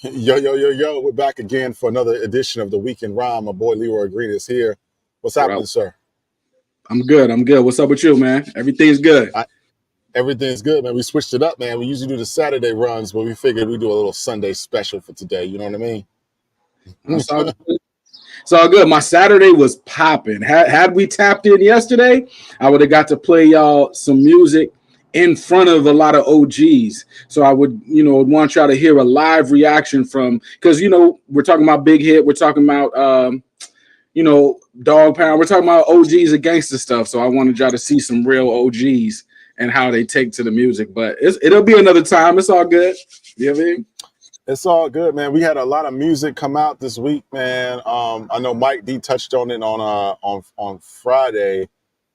Yo, yo, yo, yo, we're back again for another edition of the Weekend Rhyme. My boy Leroy Green is here. What's What happening, up? sir? I'm good. I'm good. What's up with you, man? Everything's good. I, Everything's good, man. We switched it up, man. We usually do the Saturday runs, but we figured we do a little Sunday special for today. You know what I mean? It's all good. It's all good. My Saturday was popping. Had we tapped in yesterday, I would have got to play y'all some music in front of a lot of OGs. So I would, want y'all to hear a live reaction from because we're talking about Big Hit, we're talking about Dogg Pound, we're talking about OGs and gangster stuff. So I wanted y'all to see some real OGs and how they take to the music. But it'll be another time. It's all good. You know what I mean? It's all good, man. We had a lot of music come out this week, man. I know Mike D touched on it on Friday.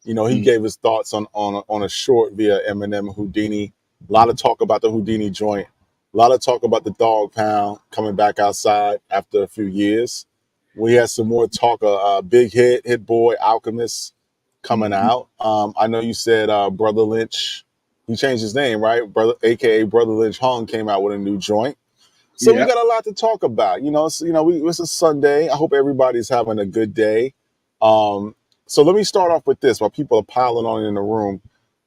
He gave his thoughts on a short via Eminem Houdini. A lot of talk about the Houdini joint. A lot of talk about the Dogg Pound coming back outside after a few years. We had some more talk of Big Hit Boy, Alchemist coming out. I know you said Brother Lynch. He changed his name, right? Brother, aka Brother Lynch Hung, came out with a new joint. So we Yeah. got a lot to talk about. It's a Sunday. I hope everybody's having a good day. So let me start off with this while people are piling on in the room.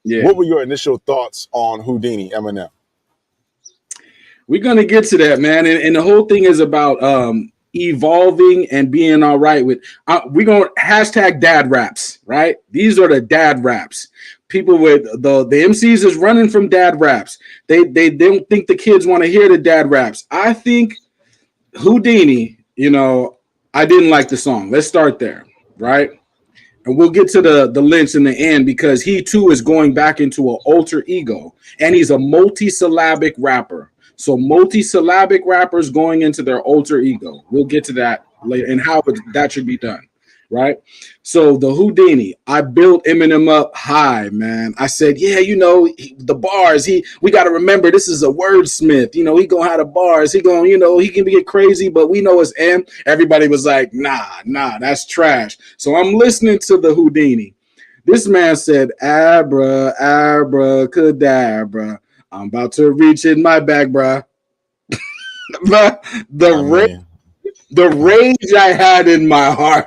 Yeah. What were your initial thoughts on Houdini, Eminem? We're gonna get to that, man. And the whole thing is about evolving and being all right with we're gonna hashtag dad raps, right? These are the dad raps. People with the MCs is running from dad raps. They don't think the kids want to hear the dad raps. I think Houdini, I didn't like the song. Let's start there, right? And we'll get to the Lynch in the end because he too is going back into an alter ego, and he's a multi-syllabic rapper. So multi-syllabic rappers going into their alter ego. We'll get to that later and how that should be done, right? So the Houdini, I built Eminem up high, man. I said, yeah, the bars. We got to remember this is a wordsmith. He gonna have the bars. He gonna, he can get crazy, but we know it's M. Everybody was like, nah, that's trash. So I'm listening to the Houdini. This man said, Abra, abracadabra. I'm about to reach in my bag, bruh. the I rage, mean, the rage I had in my heart.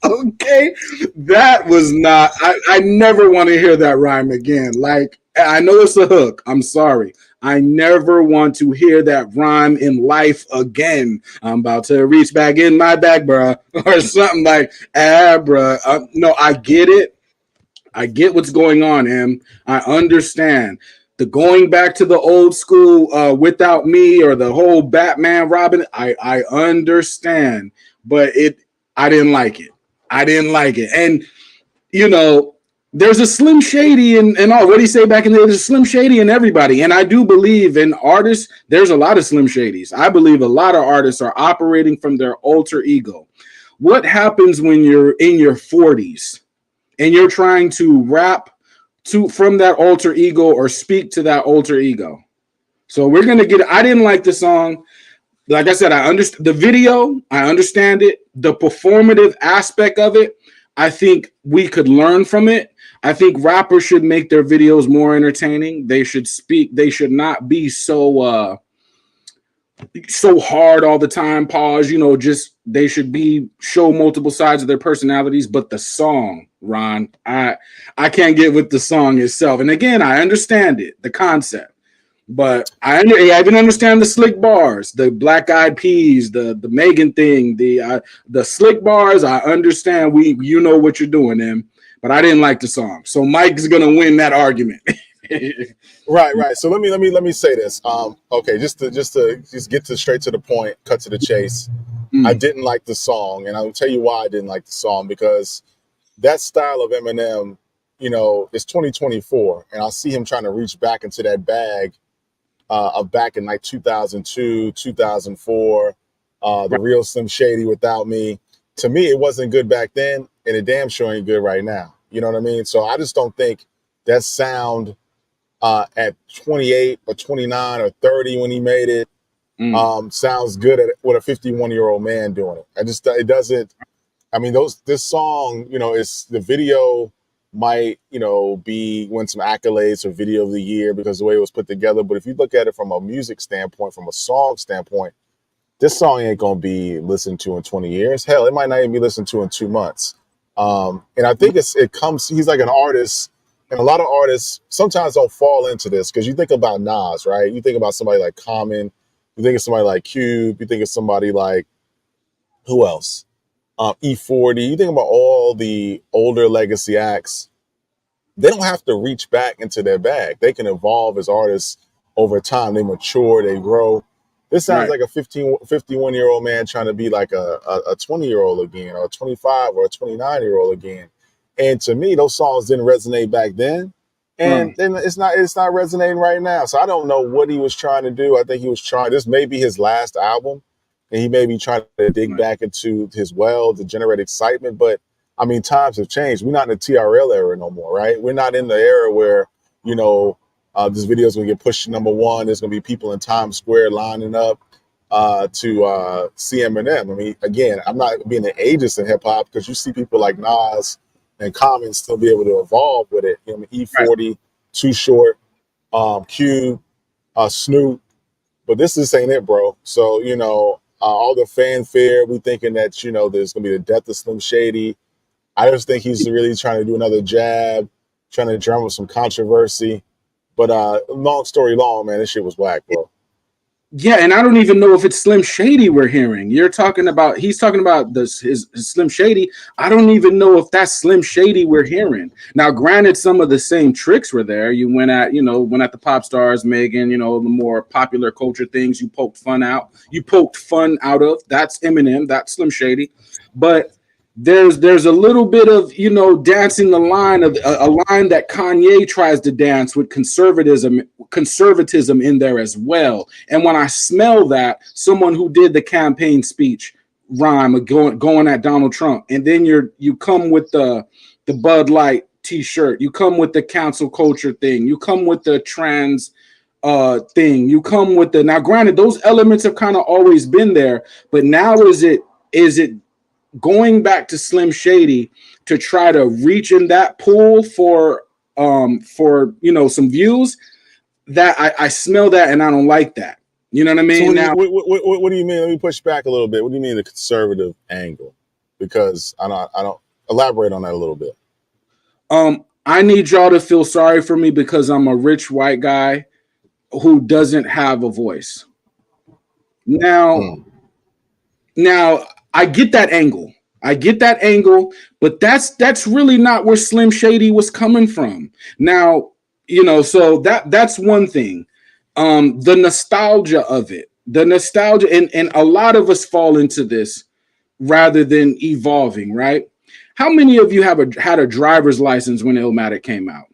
Okay, that was not. I never want to hear that rhyme again. Like I know it's a hook. I'm sorry. I never want to hear that rhyme in life again. I'm about to reach back in my bag, bruh, or something like, bruh. No, I get it. I get what's going on, Em. I understand. The going back to the old school without me or the whole Batman Robin, I understand. But I didn't like it. I didn't like it. And, you know, there's a Slim Shady and all. What do you say back in the day? There's a Slim Shady in everybody. And I do believe in artists, there's a lot of Slim Shadys. I believe a lot of artists are operating from their alter ego. What happens when you're in your 40s and you're trying to rap from that alter ego or speak to that alter ego? So we're gonna get. I didn't like the song. Like I said, I understand the video. I understand it. The performative aspect of it, I think we could learn from it. I think rappers should make their videos more entertaining. They should speak. They should not be so hard all the time. Pause. Just they should be show multiple sides of their personalities. But the song, Ron, I can't get with the song itself. And again, I understand it, the concept. But I even understand the slick bars, the Black Eyed Peas, the Megan thing, the slick bars. I understand. You know what you're doing, them. But I didn't like the song, so Mike's gonna win that argument. right. So let me say this. Okay, just get to straight to the point, cut to the chase. I didn't like the song, and I'll tell you why I didn't like the song because that style of Eminem, it's 2024, and I see him trying to reach back into that bag of back in like 2002, 2004, the real Slim Shady without me. To me, it wasn't good back then, and it damn sure ain't good right now. You know what I mean? So I just don't think that sound at 28 or 29 or 30 when he made it sounds good with a 51-year-old man doing it. It doesn't. I mean, this song, it's the video might, win some accolades for video of the year because the way it was put together. But if you look at it from a music standpoint, from a song standpoint, this song ain't gonna be listened to in 20 years. Hell, it might not even be listened to in 2 months. And I think he's like an artist, and a lot of artists sometimes don't fall into this because you think about Nas, right? You think about somebody like Common, you think of somebody like Cube, you think of somebody like who else? E40. You think about all the older legacy acts. They don't have to reach back into their bag. They can evolve as artists over time. They mature, they grow. This sounds like a 51-year-old man trying to be like a 20-year-old again, or a 25 or a 29-year-old again. And to me, those songs didn't resonate back then. And then it's not resonating right now. So I don't know what he was trying to do. I think he was trying, this may be his last album, and he may be trying to dig back into his well to generate excitement. But I mean, times have changed. We're not in the TRL era no more, right? We're not in the era where, this video is going to get pushed to #1. There's going to be people in Times Square lining up to see Eminem. I mean, again, I'm not being an ageist in hip hop because you see people like Nas and Common still be able to evolve with it. E40, Too Short, Cube, Snoop. But this ain't it, bro. So, all the fanfare, we thinking that, there's going to be the death of Slim Shady. I just think he's really trying to do another jab, trying to drum up some controversy. But long story long, man, this shit was whack, bro. Yeah, and I don't even know if it's Slim Shady we're hearing. He's talking about his Slim Shady. I don't even know if that's Slim Shady we're hearing. Now, granted, some of the same tricks were there. You went at the pop stars, Megan, the more popular culture things you poked fun out. You poked fun out of. That's Eminem, that's Slim Shady. But there's a little bit of dancing the line of a line that Kanye tries to dance with conservatism in there as well. And when I smell that, someone who did the campaign speech rhyme of going at Donald Trump, and then you come with the Bud Light t-shirt, you come with the cancel culture thing, you come with the trans thing, you come with now granted those elements have kind of always been there, but now is it going back to Slim Shady to try to reach in that pool for some views, that I smell that and I don't like that. You know what I mean? So what do you mean? Let me push back a little bit. What do you mean the conservative angle? Because I don't elaborate on that a little bit. I need y'all to feel sorry for me because I'm a rich white guy who doesn't have a voice. Now I get that angle. But that's really not where Slim Shady was coming from. Now, so that's one thing. The nostalgia of it. And a lot of us fall into this rather than evolving, right? How many of you had a driver's license when Illmatic came out?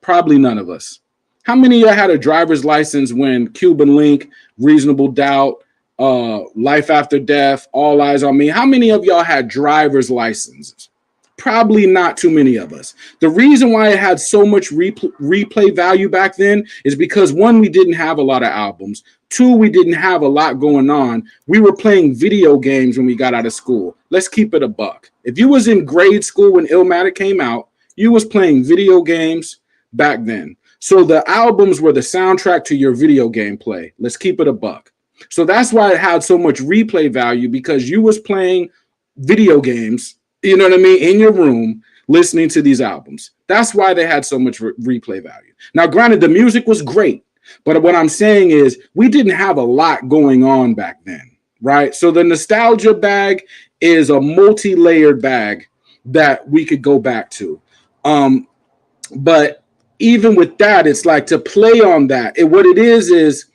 Probably none of us. How many of you had a driver's license when Cuban Link, Reasonable Doubt, Life After Death, All Eyes on Me? How many of y'all had driver's licenses? Probably not too many of us. The reason why it had so much replay value back then is because, one, we didn't have a lot of albums. Two, we didn't have a lot going on. We were playing video games when we got out of school. Let's keep it a buck. If you was in grade school when Illmatic came out, you was playing video games back then. So the albums were the soundtrack to your video game play. Let's keep it a buck. So that's why it had so much replay value, because you was playing video games, in your room, listening to these albums. That's why they had so much replay value. Now, granted, the music was great, but what I'm saying is we didn't have a lot going on back then, right? So the nostalgia bag is a multi-layered bag that we could go back to. But even with that, it's like to play on that. What it is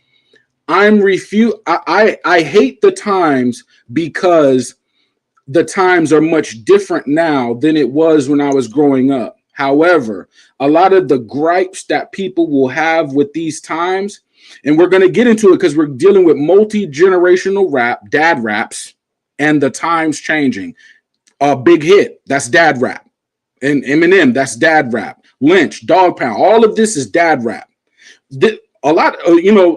I hate the times because the times are much different now than it was when I was growing up. However, a lot of the gripes that people will have with these times, and we're going to get into it because we're dealing with multi-generational rap, dad raps, and the times changing. Big Hit, that's dad rap. And Eminem, that's dad rap. Lynch, Dogg Pound, all of this is dad rap. A lot,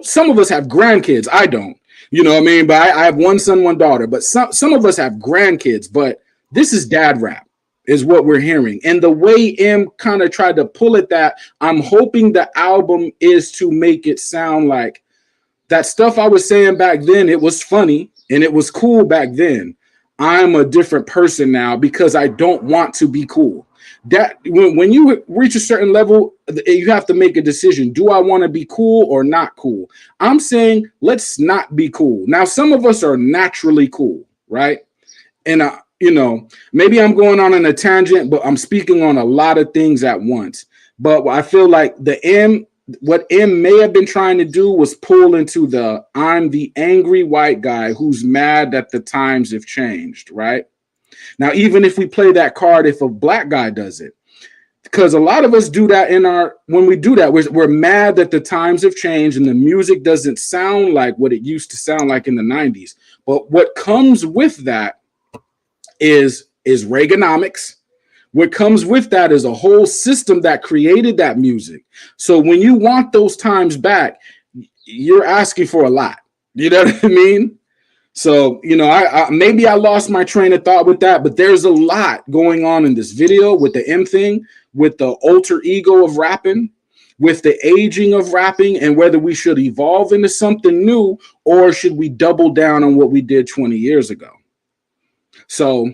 some of us have grandkids. I don't. You know what I mean? But I have one son, one daughter. But some of us have grandkids. But this is dad rap is what we're hearing. And the way M kind of tried to pull it, that I'm hoping the album is to make it sound like that stuff I was saying back then. It was funny. and it was cool back then. I'm a different person now because I don't want to be cool. That when you reach a certain level, you have to make a decision. Do I want to be cool or not cool? I'm saying let's not be cool. Now, some of us are naturally cool, right? And maybe I'm going on a tangent, but I'm speaking on a lot of things at once. But I feel like what M may have been trying to do was pull into I'm the angry white guy who's mad that the times have changed, right? Now, even if we play that card, if a black guy does it, because a lot of us do that when we do that, we're mad that the times have changed and the music doesn't sound like what it used to sound like in the 90s. But what comes with that is Reaganomics. What comes with that is a whole system that created that music. So when you want those times back, you're asking for a lot. You know what I mean? So, I maybe I lost my train of thought with that, but there's a lot going on in this video with the M thing, with the alter ego of rapping, with the aging of rapping, and whether we should evolve into something new or should we double down on what we did 20 years ago. So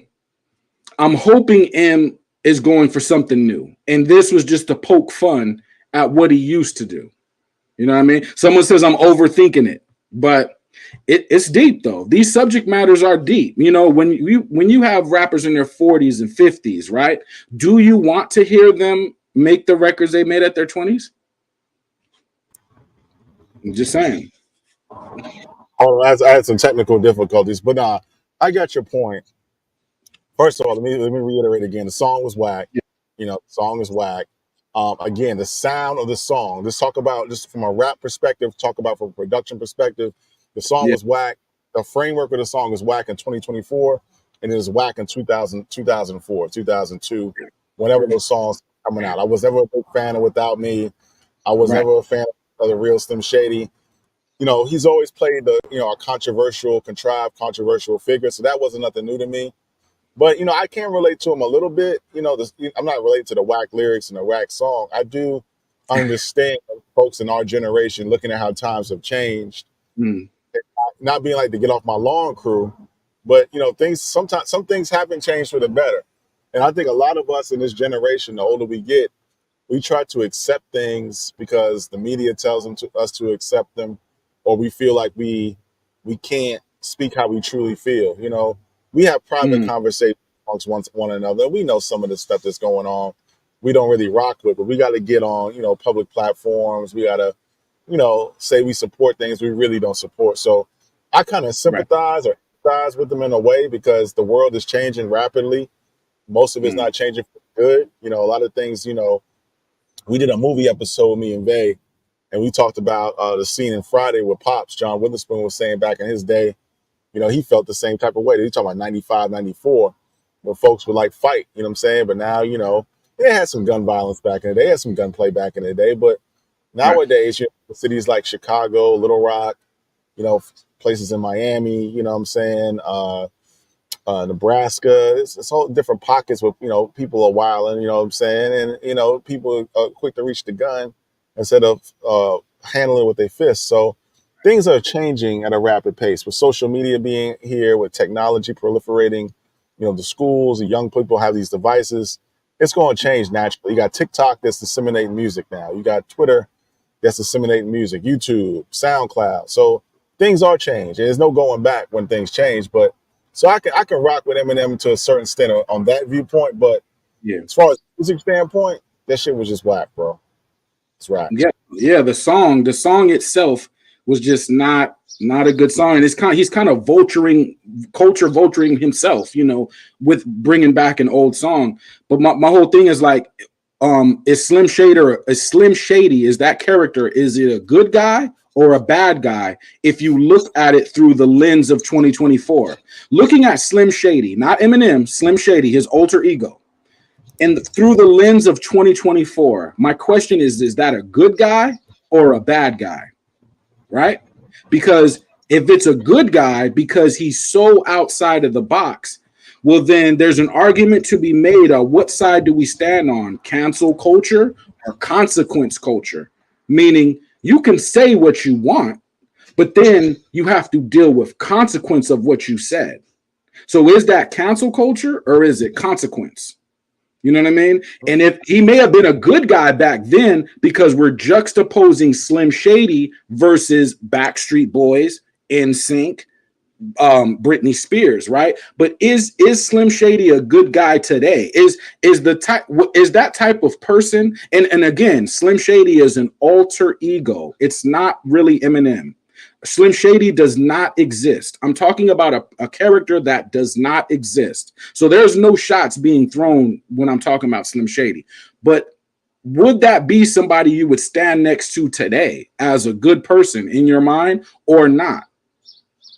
I'm hoping M is going for something new. And this was just to poke fun at what he used to do. You know what I mean? Someone says I'm overthinking it, but it's deep though. These subject matters are deep. When you have rappers in their 40s and 50s, right? Do you want to hear them make the records they made at their 20s? I'm just saying. Oh, I had some technical difficulties, but I got your point. First of all, let me reiterate again. The song was whack. Yeah. The song is whack. Again, the sound of the song. Let's talk about just from a rap perspective. Talk about from a production perspective. The song was whack. The framework of the song is whack in 2024, and it is whack in 2004, 2002. Whenever those songs coming out, I was never a big fan of Without Me. I was never a fan of the real Slim Shady. He's always played a contrived controversial figure, so that wasn't nothing new to me. But I can relate to him a little bit. I'm not related to the whack lyrics and the whack song. I do understand folks in our generation looking at how times have changed. Not being like the get off my lawn crew, but some things haven't changed for the better. And I think a lot of us in this generation, the older we get, we try to accept things because the media tells us to accept them, or we feel like we can't speak how we truly feel. We have private conversations amongst one another. We know some of the stuff that's going on. We don't really rock with, but we got to get on, public platforms. We got to, say we support things we really don't support. So I kind of sympathize or empathize with them in a way because the world is changing rapidly. Most of it's not changing for good. A lot of things, we did a movie episode, me and Vay, and we talked about the scene in Friday with Pops. John Witherspoon was saying back in his day, he felt the same type of way. They talking about 95, 94, where folks would like fight, you know what I'm saying? But now, they had some gun violence back in the day. They had some gunplay back in the day. But nowadays, cities like Chicago, Little Rock, places in Miami, you know what I'm saying? Nebraska, it's all different pockets where, people are wilding, you know what I'm saying? And, people are quick to reach the gun instead of handling it with their fists. So things are changing at a rapid pace with social media being here, with technology proliferating, the schools, the young people have these devices. It's going to change naturally. You got TikTok that's disseminating music now. You got Twitter that's disseminating music, YouTube, SoundCloud. So things are changed. There's no going back when things change. But so I can rock with Eminem to a certain extent on that viewpoint. But as far as music standpoint, that shit was just whack, bro. It's right. Yeah. The song itself was just not a good song, and he's kind of culture vulturing himself, with bringing back an old song. But my whole thing is like, is Slim Shady, is that character, is it a good guy or a bad guy? If you look at it through the lens of 2024, looking at Slim Shady, not Eminem, Slim Shady, his alter ego, and through the lens of 2024, my question is that a good guy or a bad guy? Right? Because if it's a good guy because he's so outside of the box, well, then there's an argument to be made on what side do we stand on, cancel culture or consequence culture? Meaning you can say what you want, But then you have to deal with consequence of what you said. So is that cancel culture or is it consequence? You know what I mean? And if he may have been a good guy back then because we're juxtaposing Slim Shady versus Backstreet Boys, NSYNC, Britney Spears, right? But is Slim Shady a good guy today? Is the type is that type of person? And again, Slim Shady is an alter ego. It's not really Eminem. Slim Shady does not exist. I'm talking about a character that does not exist. So there's no shots being thrown when I'm talking about Slim Shady. But would that be somebody you would stand next to today as a good person in your mind or not?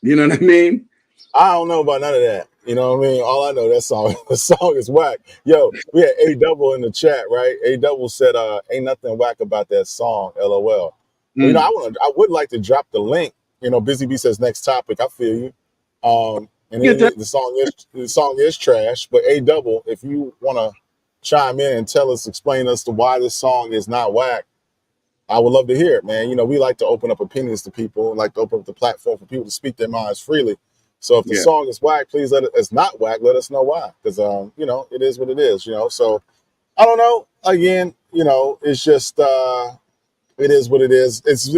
You know what I mean? I don't know about none of that. You know what I mean? All I know that song, the song is whack. Yo, we had A Double in the chat, right? A Double said, "Ain't nothing whack about that song." LOL. Well, you know, I would like to drop the link. You know, Busy B says next topic. I feel you. And the song is trash. But A Double, if you want to chime in and explain us to why this song is not whack, I would love to hear it, man. You know, we like to open up opinions to people, like to open up the platform for people to speak their minds freely. So if the song is whack, please it's not whack. Let us know why, because you know, it is what it is. You know, so I don't know. Again, you know, it's just it is what it is. It's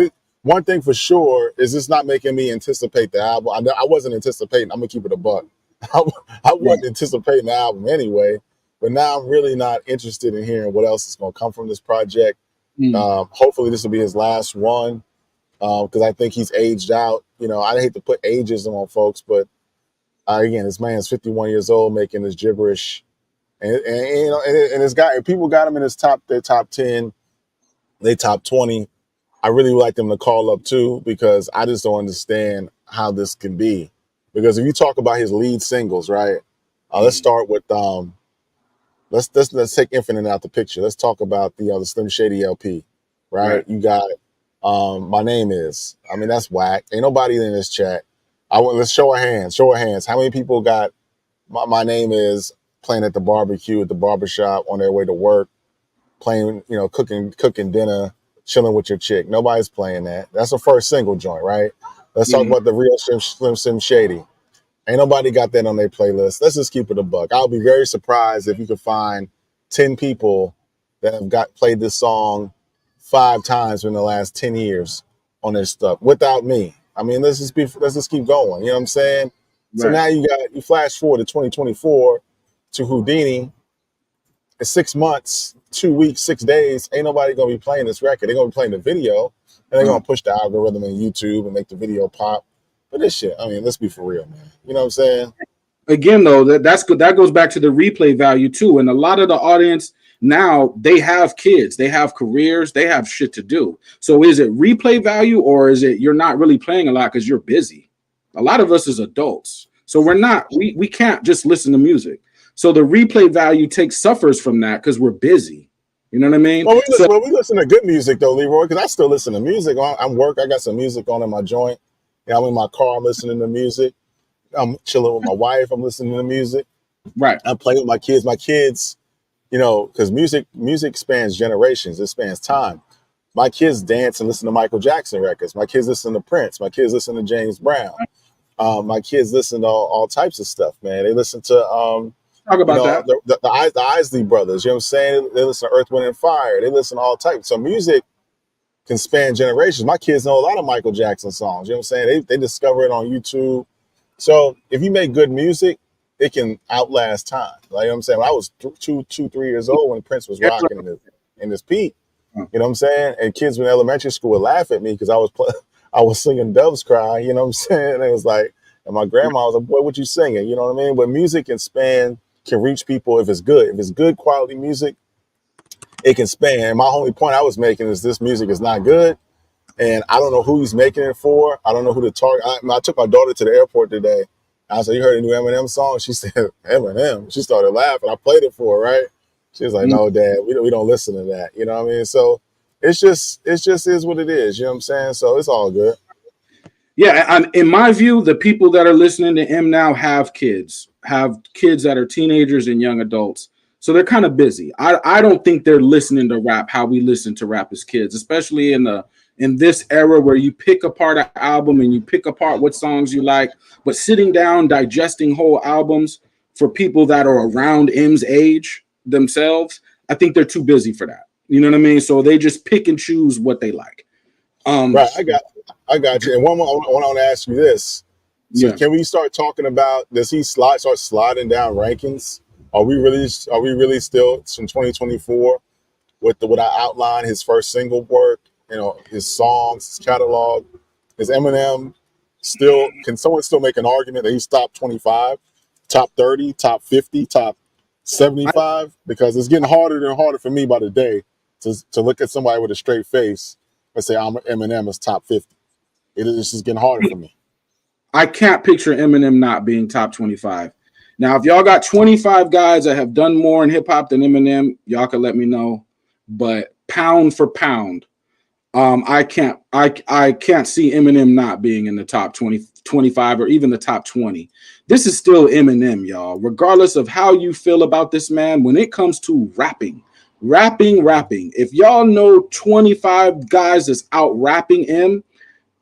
one thing for sure is it's not making me anticipate the album. I wasn't anticipating. I'm gonna keep it a buck. I wasn't anticipating the album anyway, but now I'm really not interested in hearing what else is gonna come from this project. Hopefully this will be his last one, because I think he's aged out. You know, I hate to put ageism on folks, but again, this man's 51 years old making this gibberish, and you know, and this guy, people got him in their top 10, they top 20. I really would like them to call up too, because I just don't understand how this can be. Because if you talk about his lead singles, right? Let's start with let's take Infinite out the picture. Let's talk about the Slim Shady LP, right? You got My Name Is. I mean, that's whack. Ain't nobody in this chat. Let's show our hands. Show our hands. How many people got My Name Is playing at the barbecue, at the barbershop, on their way to work, playing, you know, cooking dinner, chilling with your chick? Nobody's playing that. That's the first single joint, right? Let's talk about the real Slim Shady. Ain't nobody got that on their playlist. Let's just keep it a buck. I'll be very surprised if you could find 10 people that have played this song 5 times in the last 10 years on their stuff without me. I mean, let's just keep going. You know what I'm saying? Right. So now you flash forward to 2024 to Houdini. In 6 months, 2 weeks, 6 days, ain't nobody gonna be playing this record. They're gonna be playing the video, and they're gonna push the algorithm in YouTube and make the video pop. But this shit, I mean, let's be for real, man. You know what I'm saying? Again, though, that's good. That goes back to the replay value too. And a lot of the audience now, they have kids, they have careers, they have shit to do. So is it replay value, or is it you're not really playing a lot because you're busy? A lot of us as adults, so we can't just listen to music. So the replay value suffers from that because we're busy. You know what I mean? Well, we listen to good music though, Leroy, because I still listen to music. I'm work. I got some music on in my joint. I'm in my car. I'm listening to music. I'm chilling with my wife. I'm listening to music. Right. I'm playing with my kids. My kids, you know, because music spans generations. It spans time. My kids dance and listen to Michael Jackson records. My kids listen to Prince. My kids listen to James Brown. My kids listen to all types of stuff, man. They listen to talk about that. The Isley Brothers. You know what I'm saying? They listen to Earth, Wind, and Fire. They listen to all types. So music can span generations. My kids know a lot of Michael Jackson songs. You know what I'm saying? They discover it on YouTube. So if you make good music, it can outlast time. Like, you know what I'm saying? When I was 3 years old when Prince was rocking in his peak, you know what I'm saying? And kids in elementary school would laugh at me because I was singing Doves Cry, you know what I'm saying? And it was like, and my grandma was like, boy, what you singing? You know what I mean? But music can reach people if it's good. If it's good quality music, it can span. And my only point I was making is this music is not good. And I don't know who he's making it for. I don't know who to target. I took my daughter to the airport today. I said, you heard a new Eminem song? She said, Eminem. She started laughing. I played it for her, right? She was like, no, Dad, we don't listen to that. You know what I mean? So it just is what it is. You know what I'm saying? So it's all good. Yeah, in my view, the people that are listening to him now have kids that are teenagers and young adults. So they're kind of busy. I don't think they're listening to rap how we listen to rap as kids, especially in the in this era where you pick apart an album and you pick apart what songs you like, but sitting down digesting whole albums for people that are around M's age themselves, I think they're too busy for that. You know what I mean? So they just pick and choose what they like. Right, I got you. And one more, I want to ask you this. So Yeah. can we start talking about, does he start sliding down rankings? Are we really still in 2024 with what I outlined, his first single work, his songs, his catalog? Is Eminem still, can someone still make an argument that he's top 25, top 30, top 50, top 75? Because it's getting harder and harder for me by the day to look at somebody with a straight face and say Eminem is top 50. It's just getting harder for me. I can't picture Eminem not being top 25. Now, if y'all got 25 guys that have done more in hip hop than Eminem, y'all can let me know. But pound for pound, I can't see Eminem not being in the top 20, 25, or even the top 20. This is still Eminem, y'all. Regardless of how you feel about this man, when it comes to rapping. If y'all know 25 guys that's out rapping him,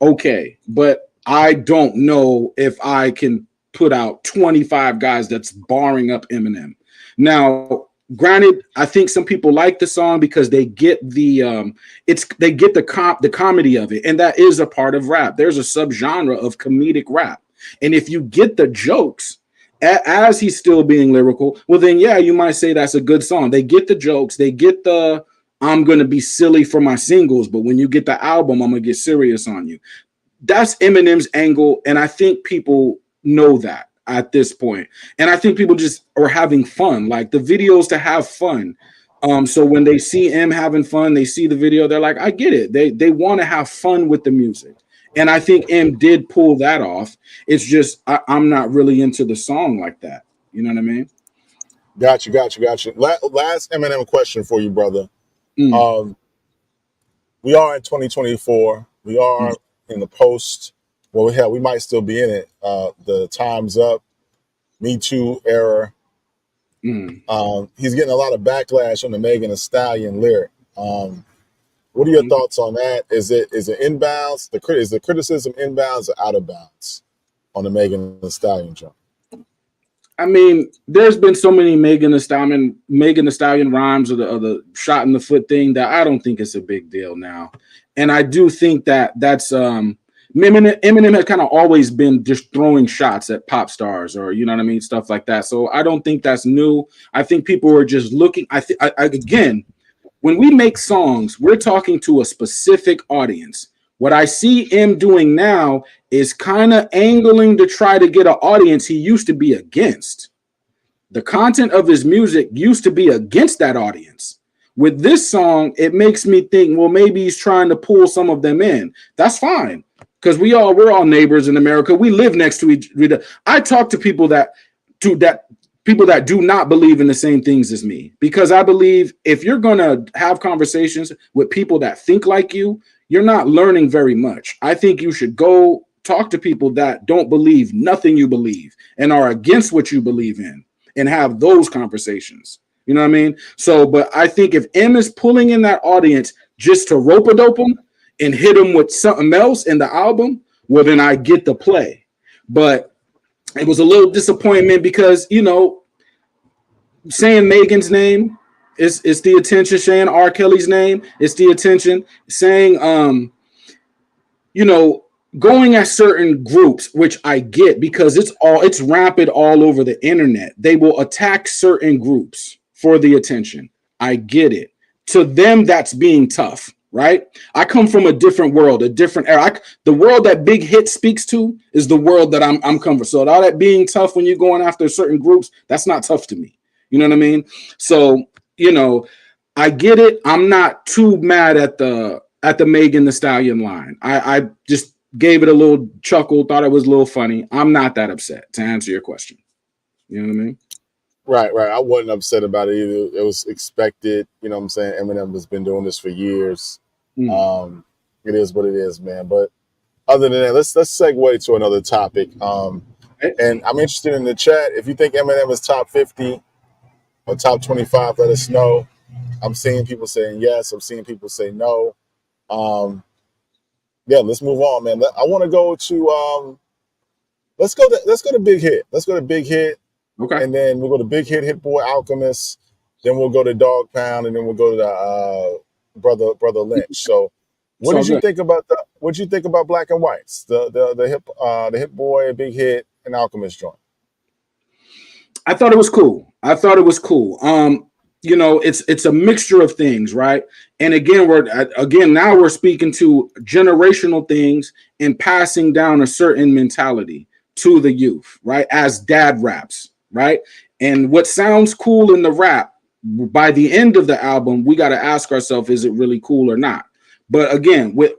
okay, but I don't know if I can put out 25 guys that's barring up Eminem. Now, granted, I think some people like the song because they get the the comedy of it, and that is a part of rap. There's a subgenre of comedic rap, and if you get the jokes as he's still being lyrical, well then yeah, you might say that's a good song. They get the jokes, they get the I'm gonna be silly for my singles, but when you get the album, I'm gonna get serious on you. That's Eminem's angle, and I think people know that at this point. And I think people just are having fun. Like the videos to have fun. So when they see him having fun, they see the video, they're like, I get it. They want to have fun with the music. And I think M did pull that off. It's just I'm not really into the song like that. You know what I mean? Got you. Last Eminem question for you, brother. Mm. We are in 2024. We are in the post. Well, hell, we might still be in it. The Time's Up, Me Too era. He's getting a lot of backlash on the Megan Thee Stallion lyric. What are your thoughts on that? Is it inbounds? Is the criticism inbounds or out of bounds on the Megan Thee Stallion jump? I mean, there's been so many Megan Thee Stallion rhymes or the shot in the foot thing that I don't think it's a big deal now. And I do think that's Eminem has kind of always been just throwing shots at pop stars, or you know what I mean, stuff like that. So I don't think that's new. I think people are just looking. Again, when we make songs, we're talking to a specific audience. What I see him doing now is kind of angling to try to get an audience he used to be against. The content of his music used to be against that audience. With this song, it makes me think, well, maybe he's trying to pull some of them in. That's fine, because we're all neighbors in America. We live next to each other. I talk to people that do not believe in the same things as me, because I believe if you're going to have conversations with people that think like you, you're not learning very much. I think you should go talk to people that don't believe nothing you believe and are against what you believe in, and have those conversations. You know what I mean? So, but I think if M is pulling in that audience just to rope-a-dope them and hit them with something else in the album, well, then I get the play. But it was a little disappointment because, saying Megan's name is the attention. Saying R. Kelly's name is the attention. Saying, going at certain groups, which I get because it's rampant all over the internet. They will attack certain groups for the attention. I get it. To them, that's being tough, right? I come from a different world, a different era. The world that Big Hit speaks to is the world that I'm coming from. So all that being tough when you're going after certain groups, that's not tough to me. You know what I mean? So, I get it. I'm not too mad at the Megan Thee Stallion line. I just gave it a little chuckle, thought it was a little funny. I'm not that upset, to answer your question. You know what I mean? Right. I wasn't upset about it either. It was expected. You know what I'm saying? Eminem has been doing this for years. It is what it is, man. But other than that, let's segue to another topic. And I'm interested in the chat. If you think Eminem is top 50 or top 25, let us know. I'm seeing people saying yes. I'm seeing people say no. Yeah, let's move on, man. I want to go to let's go to Big Hit. Let's go to Big Hit, Okay. and then we'll go to Big Hit, Hit Boy, Alchemist. Then we'll go to Dogg Pound, and then we'll go to the Brother Lynch. So, It's what all did you good. think about the? What did you think about Black and Whites? The Hit Boy, Big Hit, and Alchemist joint. I thought it was cool. I thought it was cool. It's a mixture of things, right? And again now we're speaking to generational things and passing down a certain mentality to the youth, right? As dad raps, right? And what sounds cool in the rap, by the end of the album, we got to ask ourselves, is it really cool or not? But again, with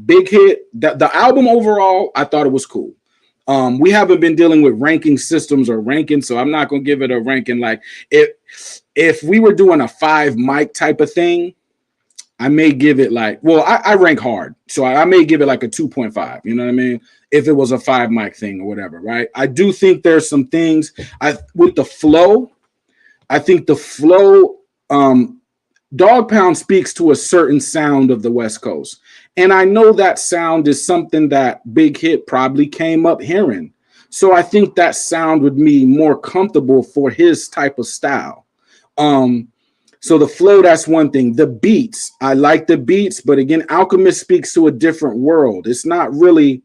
Big Hit, the album overall, I thought it was cool. We haven't been dealing with ranking systems or ranking, so I'm not gonna give it a ranking. Like if we were doing a 5 mic type of thing, I may give it like, well, I rank hard, so I may give it like a 2.5. You know what I mean? If it was a 5 mic thing or whatever, right? I do think there's some things I with the flow. I think the flow. Dogg Pound speaks to a certain sound of the West Coast. And I know that sound is something that Big Hit probably came up hearing. So I think that sound would be more comfortable for his type of style. Um, so the flow, that's one thing. The beats, I like the beats, but again, Alchemist speaks to a different world. It's not really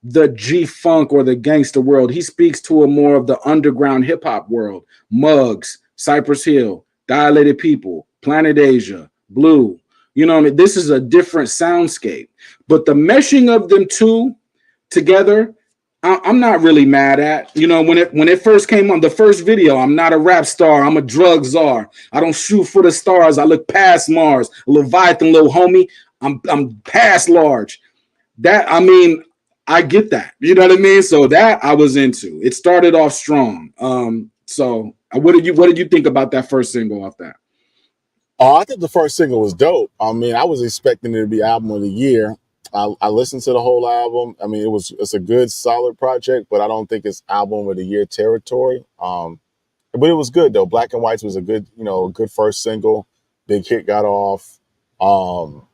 the G Funk or the gangster world. He speaks to a more of the underground hip hop world. Muggs, Cypress Hill, Dilated People, Planet Asia, Blue. You know what I mean? This is a different soundscape. But the meshing of them two together, I'm not really mad at. You know, when it first came on, the first video, I'm not a rap star, I'm a drug czar. I don't shoot for the stars. I look past Mars. Leviathan, little homie. I'm past large. That, I mean, I get that. You know what I mean? So that I was into. It started off strong. So what did you think about that first single off that? Oh, I think the first single was dope. I mean, I was expecting it to be album of the year. I listened to the whole album. I mean, it's a good, solid project, but I don't think it's album of the year territory. But it was good though. Black and Whites was a good, good first single. Big Hit got off.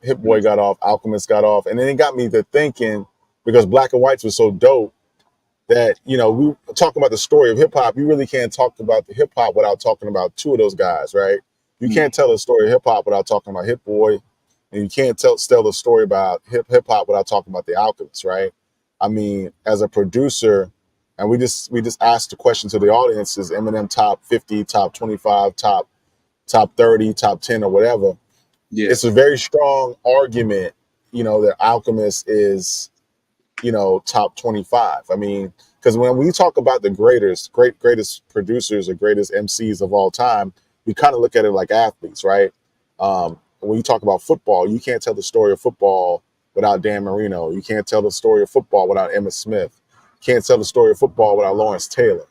Hit Boy got off. Alchemist got off, and then it got me to thinking because Black and Whites was so dope that we talking about the story of hip hop. You really can't talk about the hip hop without talking about two of those guys, right? You can't tell the story of hip hop without talking about Hit Boy, and you can't tell the story about hip hop without talking about the Alchemist, right? I mean, as a producer, and we just asked the question to the audience: is Eminem top 50, top 25, top 30, top 10, or whatever? Yeah. It's a very strong argument, that Alchemist is, top 25. I mean, because when we talk about the greatest producers or greatest MCs of all time, we kind of look at it like athletes, right? When you talk about football, you can't tell the story of football without Dan Marino. You can't tell the story of football without Emmitt Smith. Can't tell the story of football without Lawrence Taylor.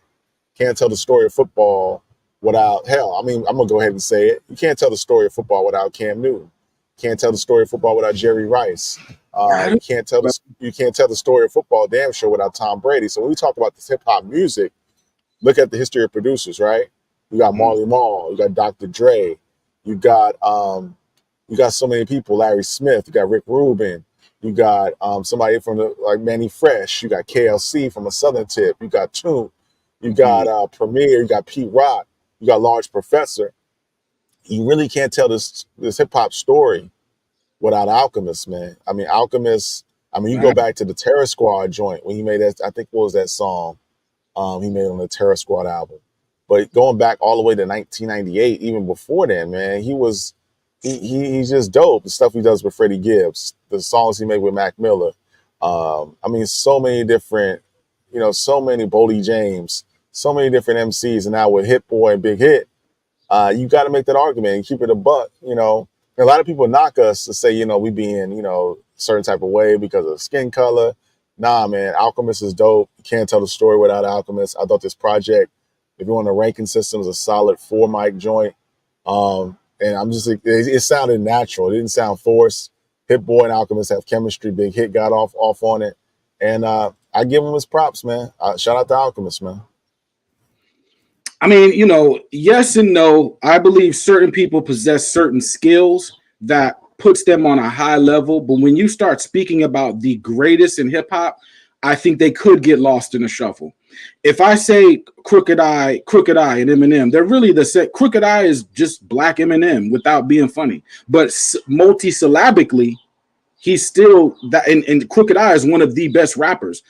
Can't tell the story of football without, hell, I mean, I'm going to go ahead and say it. You can't tell the story of football without Cam Newton. Can't tell the story of football without Jerry Rice. You can't tell the story of football damn sure without Tom Brady. So when we talk about this hip hop music, look at the history of producers, right? You got Marley Marl, you got Dr. Dre, you got so many people, Larry Smith, you got Rick Rubin, you got somebody from like Manny Fresh, you got KLC from a Southern Tip, you got Toon, you got Premier, you got Pete Rock, you got Large Professor. You really can't tell this hip hop story without Alchemist, man. I mean, Alchemist. I mean, you go back to the Terror Squad joint when he made that. I think what was that song he made on the Terror Squad album. But going back all the way to 1998, even before then, man, he's just dope. The stuff he does with Freddie Gibbs, the songs he made with Mac Miller. I mean, so many different, so many Boldy James, so many different MCs, and now with Hit Boy and Big Hit. You got to make that argument and keep it a buck. A lot of people knock us to say, we being, certain type of way because of skin color. Nah, man, Alchemist is dope. You can't tell the story without Alchemist. I thought this project, if you're on the ranking system, is a solid 4 mic joint. And I'm just, it sounded natural. It didn't sound forced. Hit Boy and Alchemist have chemistry. Big Hit got off on it. And I give him his props, man. Shout out to Alchemist, man. I mean, yes and no. I believe certain people possess certain skills that puts them on a high level. But when you start speaking about the greatest in hip hop, I think they could get lost in the shuffle. If I say Crooked Eye, and Eminem, they're really the set. Crooked Eye is just Black Eminem without being funny, but multisyllabically, he's still that. And Crooked Eye is one of the best rappers.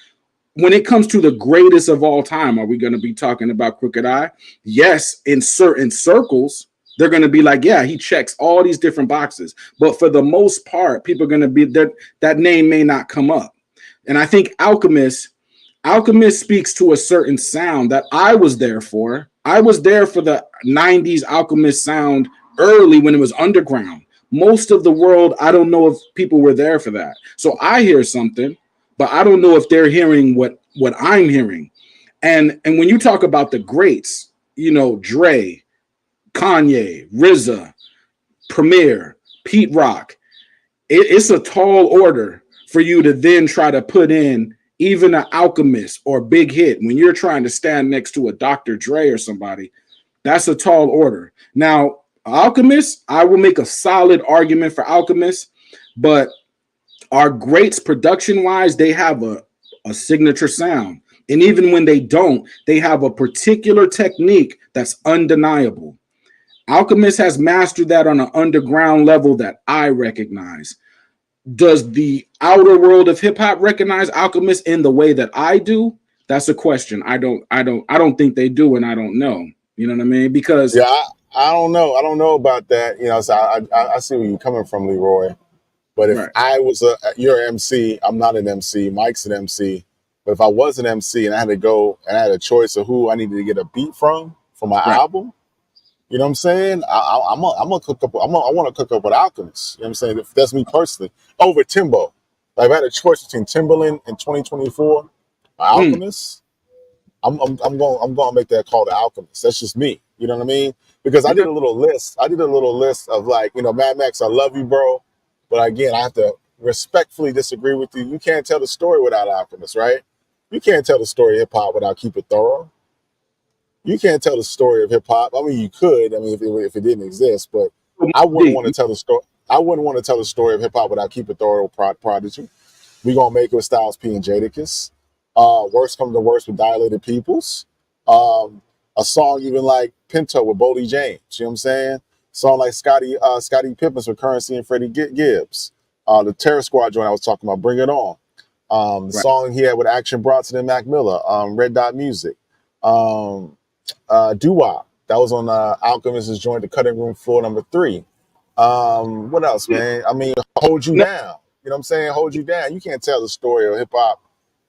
When it comes to the greatest of all time, are we going to be talking about Crooked Eye? Yes, in certain circles, they're going to be like, yeah, he checks all these different boxes. But for the most part, people are going to be that name may not come up. And I think Alchemist speaks to a certain sound that I was there for. I was there for the 90s Alchemist sound early when it was underground. Most of the world, I don't know if people were there for that. So I hear something, but I don't know if they're hearing what I'm hearing. And when you talk about the greats, you know, Dre, Kanye, RZA, Premier, Pete Rock, it's a tall order for you to then try to put in even an Alchemist or Big Hit when you're trying to stand next to a Dr. Dre or somebody. That's a tall order. Now, Alchemist, I will make a solid argument for Alchemist, but our greats production-wise, they have a signature sound. And even when they don't, they have a particular technique that's undeniable. Alchemist has mastered that on an underground level that I recognize. Does the outer world of hip hop recognize Alchemist in the way that I do? That's a question. I don't think they do, and I don't know. You know what I mean? Because Yeah, I don't know. I don't know about that. You know, so I see where you're coming from, Leroy. But if right, I was you're an MC, I'm not an MC. Mike's an MC. But if I was an MC and I had to go and I had a choice of who I needed to get a beat from for my right. album, you know what I'm saying? I'm gonna cook up. I want to cook up with Alchemist. You know what I'm saying? If that's me personally, over Timbo. Like if I had a choice between Timberland in 2024 or Mm, Alchemist, I'm going to make that call to Alchemist. That's just me. You know what I mean? Because I okay. did a little list. I did a little list of like, you know, Mad Max, I love you, bro. But again, I have to respectfully disagree with you. You can't tell the story without Alchemist, right? You can't tell the story of hip hop without Keep It Thorough. You can't tell the story of hip hop. I mean, you could. I mean, if it didn't exist, but I wouldn't want to tell the story. I wouldn't want to tell the story of hip hop without Keep It Thorough, Prodigy. We gonna make it with Styles P and Jadakiss. Worst come to worst with Dilated Peoples. A song even like Pinto with Boldy James. You know what I'm saying? Song like Scottie Pippins with Currency and Freddie Gibbs. The Terror Squad joint I was talking about, Bring It On. The Right. song he had with Action Bronson and Mac Miller, Red Dot Music. Doo-Wop. That was on Alchemist's joint, The Cutting Room Floor #3. What else, man? I mean, Hold You No, Down. You know what I'm saying? Hold You Down. You can't tell the story of hip hop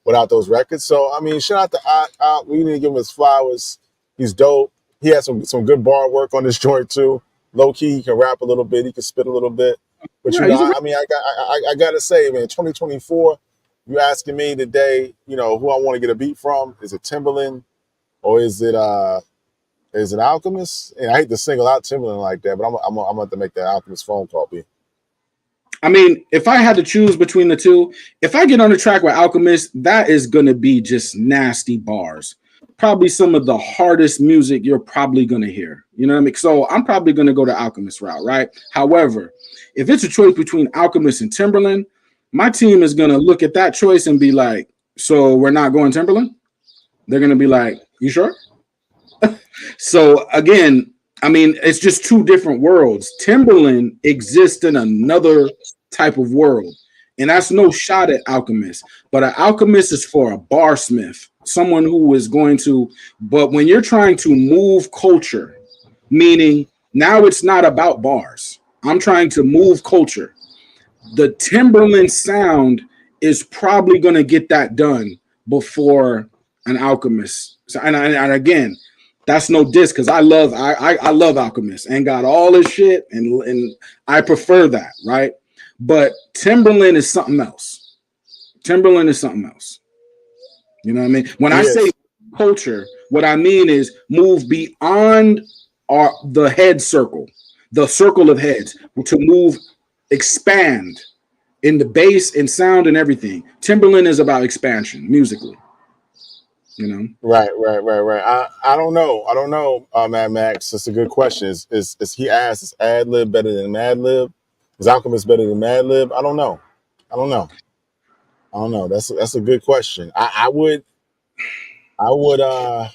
without those records. So, I mean, shout out to Out. We need to give him his flowers. He's dope. He has some good bar work on this joint, too. Low key, he can rap a little bit. He can spit a little bit. But, you yeah, know, he's a I mean, I got to say, man, 2024, you asking me today, you know, who I want to get a beat from. Is it Timberland or is it Alchemist? And I hate to single out Timberland like that, but I'm gonna have to make that Alchemist phone call, B. I mean, if I had to choose between the two, if I get on the track with Alchemist, that is going to be just nasty bars. Probably some of the hardest music you're probably going to hear. You know what I mean? So I'm probably going to go the Alchemist route, right? However, if it's a choice between Alchemist and Timberland, my team is going to look at that choice and be like, so we're not going Timberland? They're going to be like, you sure? So again, I mean, it's just two different worlds. Timberland exists in another type of world, and that's no shot at Alchemist. But an Alchemist is for a barsmith, someone who is going to. But when you're trying to move culture, meaning now it's not about bars. I'm trying to move culture. The Timberland sound is probably going to get that done before an Alchemist. So, and again, that's no diss because I love Alchemist and got all his shit and I prefer that, right? But Timberland is something else. Timberland is something else. You know what I mean? When I He say is. culture, what I mean is move beyond the head circle, the circle of heads, to move, expand in the bass and sound and everything. Timberland is about expansion musically, you know. Right. I don't know. I don't know, Mad Max. That's a good question. Is he asked, is ad lib better than Mad Lib? Is Alchemist better than Madlib? I don't know. I don't know. I don't know. That's a good question. I would because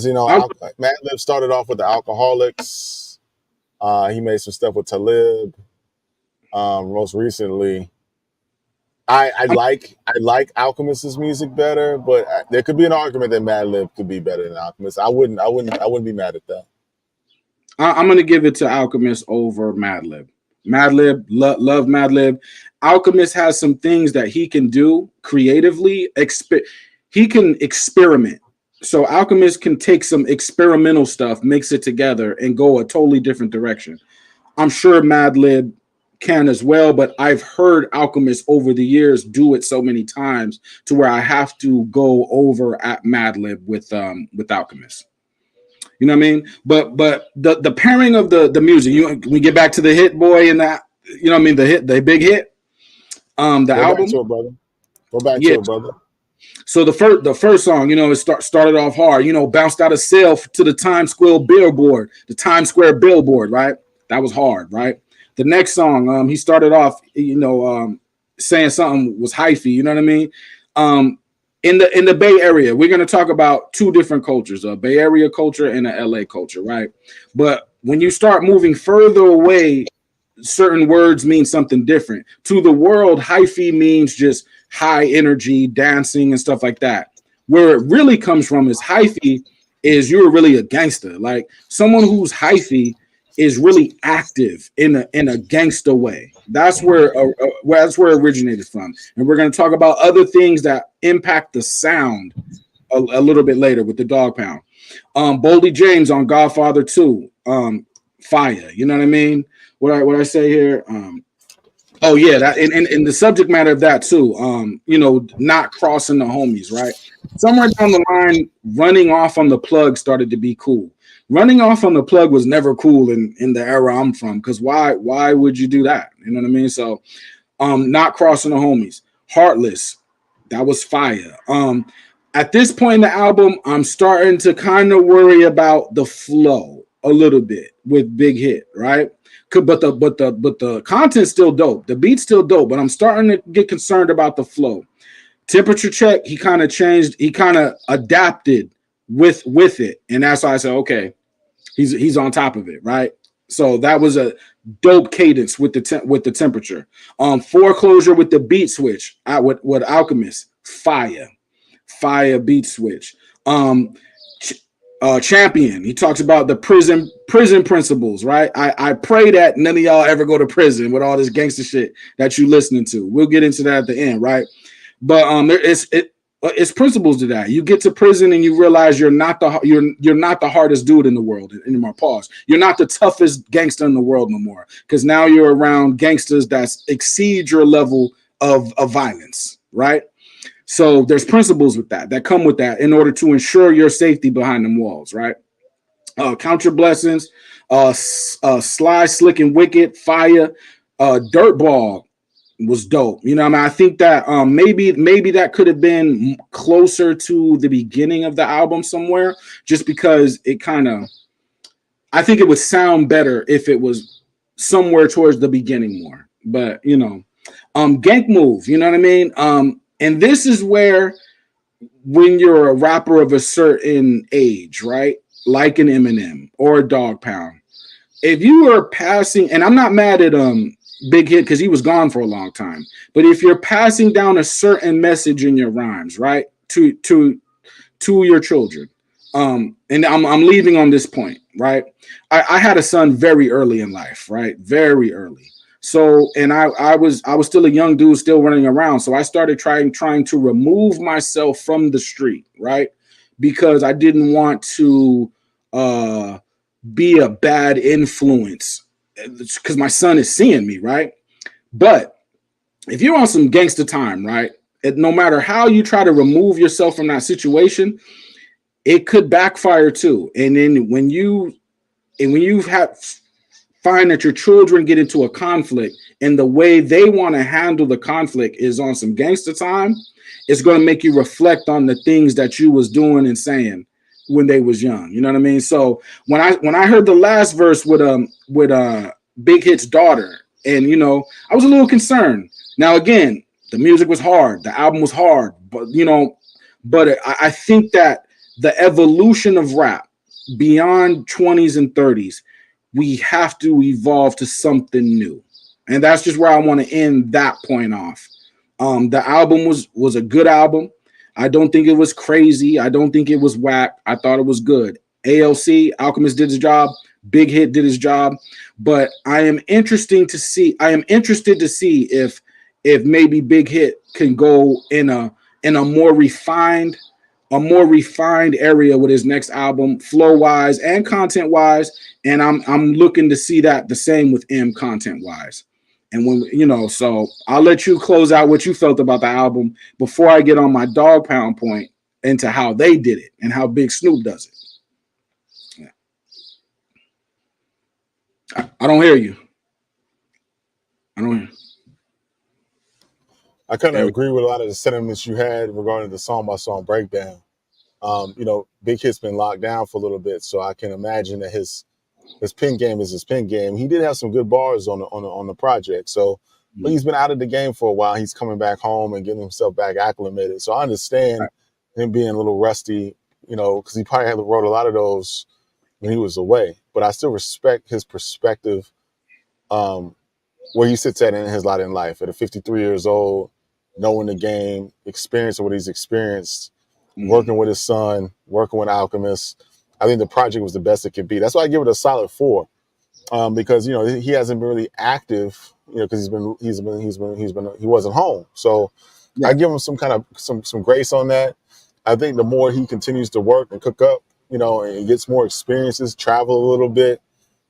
Madlib started off with the Alcoholics. He made some stuff with Talib. Most recently, I like Alchemist's music better, but there could be an argument that Madlib could be better than Alchemist. I wouldn't be mad at that. I'm gonna give it to Alchemist over Madlib. Love Madlib. Alchemist has some things that he can do creatively. He can experiment. So Alchemist can take some experimental stuff, mix it together, and go a totally different direction. I'm sure Madlib can as well, but I've heard Alchemist over the years do it so many times to where I have to go over at Madlib with Alchemist. You know what I mean? But the pairing of the music, we get back to the Hit Boy and that, you know what I mean, the big hit, the Go album. back to it, brother. Go back Yeah. to it, brother. So the first song, it started off hard, bounced out of cell to the Times Square billboard, right? That was hard, right? The next song, he started off, saying something was hyphy, you know what I mean? In the Bay Area, we're going to talk about two different cultures, a Bay Area culture and a LA culture, right? But when you start moving further away, certain words mean something different. To the world, hyphy means just high energy, dancing and stuff like that. Where it really comes from is hyphy is you're really a gangster. Like someone who's hyphy is really active in a gangster way. That's where it originated from. And we're going to talk about other things that impact the sound a little bit later with the Dogg Pound. Boldy James on Godfather 2, fire. You know what I mean? What I say here? Oh yeah, that and the subject matter of that too. Not crossing the homies, right? Somewhere down the line, running off on the plug started to be cool. Running off on the plug was never cool in the era I'm from, because why would you do that? You know what I mean? So not crossing the homies. Heartless, that was fire. At this point in the album, I'm starting to kind of worry about the flow a little bit with Big Hit, right? But the content's still dope. The beat's still dope, but I'm starting to get concerned about the flow. Temperature Check, he kind of changed, he kind of adapted with it, and that's why I said, okay, he's on top of it, right? So that was a dope cadence with the temperature. Foreclosure with the beat switch with Alchemist, fire beat switch. Champion, he talks about the prison principles, right? I pray that none of y'all ever go to prison with all this gangster shit that you listening to. We'll get into that at the end, right? But it's principles to that. You get to prison and you realize you're not the hardest dude in the world anymore. Pause. You're not the toughest gangster in the world no more, because now you're around gangsters that exceed your level of violence, right? So there's principles with that come with that in order to ensure your safety behind them walls, right? Count your blessings, Sly, Slick, and Wicked, fire, Dirtball was dope. You know what I mean? I think that maybe that could have been closer to the beginning of the album somewhere, just because it kind of, I think it would sound better if it was somewhere towards the beginning more. But Gank Move, you know what I mean? And this is where, when you're a rapper of a certain age, right? Like an Eminem or a Dogg Pound, if you are passing, and I'm not mad at Big Hit because he was gone for a long time, but if you're passing down a certain message in your rhymes, right, to your children, and I'm leaving on this point, right? I had a son very early in life, right? Very early. So, and I was still a young dude, still running around. So I started trying to remove myself from the street, right? Because I didn't want to be a bad influence, because my son is seeing me, right? But if you're on some gangster time, right, no matter how you try to remove yourself from that situation, it could backfire too. And then when you find that your children get into a conflict and the way they want to handle the conflict is on some gangster time, it's going to make you reflect on the things that you was doing and saying when they was young. You know what I mean? So when I heard the last verse with Big Hit's daughter, And I was a little concerned. Now again, the music was hard, the album was hard, but I think that the evolution of rap beyond 20s and 30s, we have to evolve to something new. And that's just where I want to end that point off. The album was a good album. I don't think it was crazy. I don't think it was whack. I thought it was good. Alchemist did his job. Big Hit did his job. But I am interested to see if maybe Big Hit can go in a more refined area with his next album, flow wise and content wise. And I'm looking to see that the same with M content wise. And when so I'll let you close out what you felt about the album before I get on my Dogg Pound point into how they did it and how Big Snoop does it. Yeah. I don't hear you. I don't hear you. I kind of agree with a lot of the sentiments you had regarding the song by song breakdown. Big Hit's been locked down for a little bit, so I can imagine that his pen game is his pen game. He did have some good bars on the project, so but he's been out of the game for a while. He's coming back home and getting himself back acclimated. So I understand him being a little rusty, because he probably wrote a lot of those when he was away. But I still respect his perspective, where he sits at in his lot in life at 53 years old, knowing the game, experiencing what he's experienced, working with his son, working with Alchemist. I think the project was the best it could be. That's why I give it a solid 4, because he hasn't been really active, because he wasn't home. So I give him some kind of some grace on that. I think the more he continues to work and cook up, and gets more experiences, travel a little bit,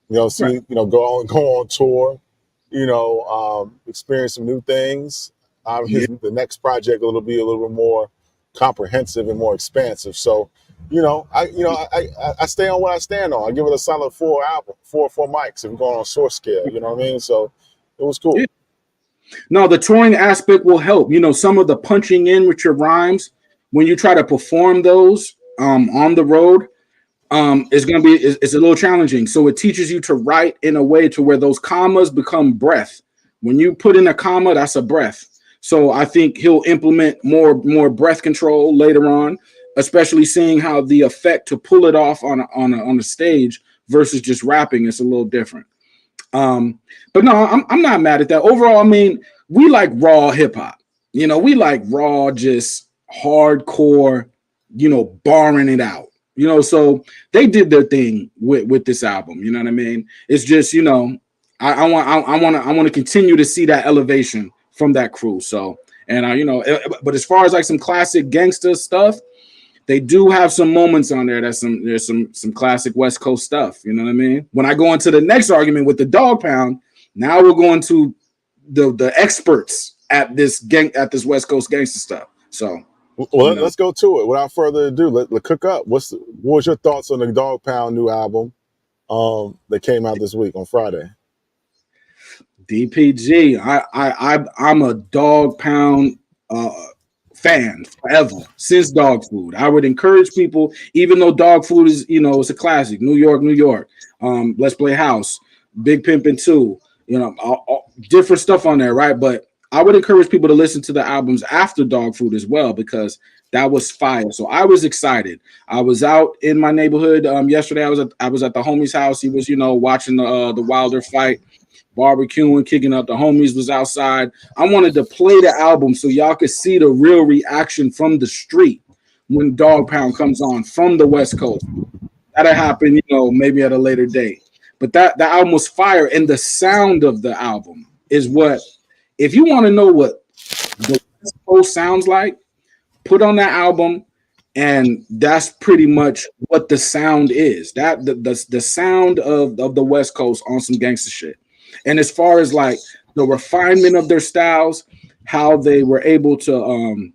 go on tour, experience some new things. The next project will be a little bit more comprehensive and more expansive. So, I stay on what I stand on. I give it a solid 4 album, 4 mics if we're going on source scale. You know what I mean? So it was cool. Yeah. No, the touring aspect will help. Some of the punching in with your rhymes when you try to perform those on the road, it's a little challenging. So it teaches you to write in a way to where those commas become breath. When you put in a comma, that's a breath. So I think he'll implement more breath control later on, especially seeing how the effect to pull it off on a stage versus just rapping is a little different. But no, I'm not mad at that. Overall, I mean, we like raw hip hop. We like raw, just hardcore, barring it out. So they did their thing with this album. You know what I mean? It's just, I want to continue to see that elevation from that crew. So, and but as far as like some classic gangster stuff, they do have some moments on there. There's some classic West Coast stuff. You know what I mean? When I go into the next argument with the Dogg Pound, now we're going to the experts at this West Coast gangster stuff. So, well, let's go to it. Without further ado, let's cook up. What was your thoughts on the Dogg Pound new album that came out this week on Friday? DPG, I'm a Dogg Pound fan forever since Dog Food. I would encourage people, even though Dog Food is, it's a classic. New York. Let's Play House, Big Pimpin' 2, all different stuff on there, right? But I would encourage people to listen to the albums after Dog Food as well, because that was fire. So I was excited. I was out in my neighborhood yesterday. I was at the homie's house. He was, watching the Wilder fight, barbecuing, kicking up. The homies was outside. I wanted to play the album so y'all could see the real reaction from the street when Dogg Pound comes on from the West Coast. That'll happen, maybe at a later date. But that album was fire, and the sound of the album is what, if you want to know what the West Coast sounds like, put on that album, and that's pretty much what the sound is. That the sound of the West Coast on some gangster shit. And as far as like the refinement of their styles, how they were able to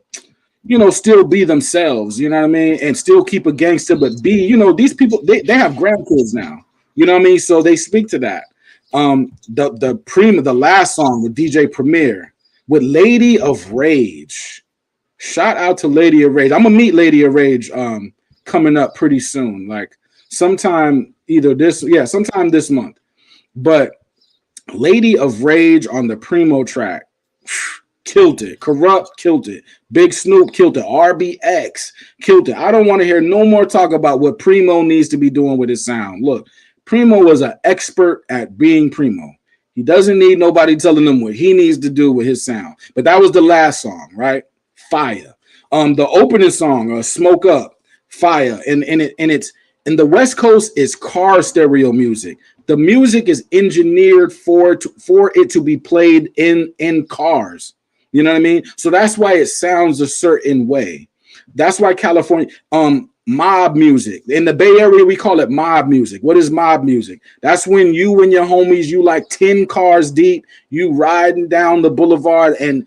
still be themselves, you know what I mean, and still keep a gangster, but be, these people they have grandkids now, you know what I mean, so they speak to that. The last song with DJ Premier with Lady of Rage. Shout out to Lady of Rage. I'm gonna meet Lady of Rage coming up pretty soon, like sometime this month. But Lady of Rage on the Primo track. Killed it. Kurupt killed it. Big Snoop killed it. RBX killed it. I don't want to hear no more talk about what Primo needs to be doing with his sound. Look, Primo was an expert at being Primo. He doesn't need nobody telling him what he needs to do with his sound. But that was the last song, right? Fire. The opening song, Smoke Up, fire. It's in the West Coast is car stereo music. The music is engineered for it to be played in cars. You know what I mean? So that's why it sounds a certain way. That's why California, mob music. In the Bay Area, we call it mob music. What is mob music? That's when you and your homies, you like 10 cars deep, you riding down the boulevard, and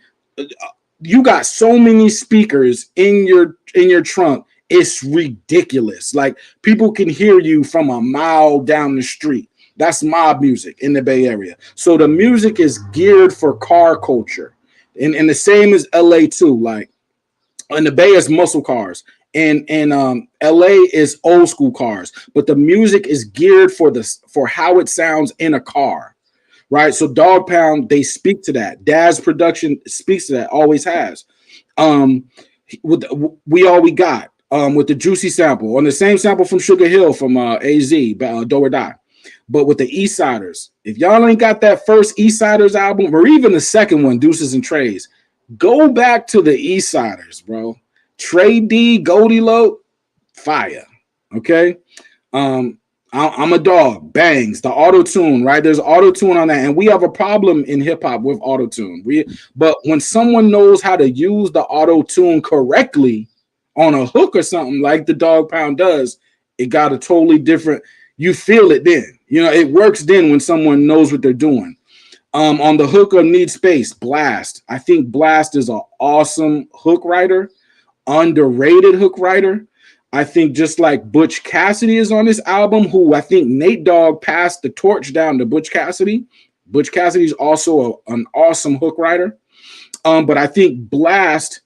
you got so many speakers in your trunk. It's ridiculous. Like people can hear you from a mile down the street. That's mob music in the Bay Area. So the music is geared for car culture. And the same as LA too. Like in the Bay is muscle cars. And LA is old school cars. But the music is geared for how it sounds in a car. Right. So Dogg Pound, they speak to that. Daz production speaks to that, always has. With We All We Got, with the Juicy sample, on the same sample from Sugar Hill from AZ, Do or Die. But with the East Siders, if y'all ain't got that first East Siders album, or even the second one, Deuces and Trays, go back to the East Siders, bro. Trey D, Goldie Low, fire. Okay. I'm a dog. Bangs the auto tune, right? There's auto tune on that, and we have a problem in hip hop with auto tune. But when someone knows how to use the auto tune correctly on a hook or something like the Dogg Pound does, it got a totally different. You feel it then. You know, it works then when someone knows what they're doing. On the hook of Need Space, Blast. I think Blast is an awesome hook writer, underrated hook writer. I think just like Butch Cassidy is on this album, who I think Nate Dogg passed the torch down to Butch Cassidy. Butch Cassidy is also an awesome hook writer. But I think Blast,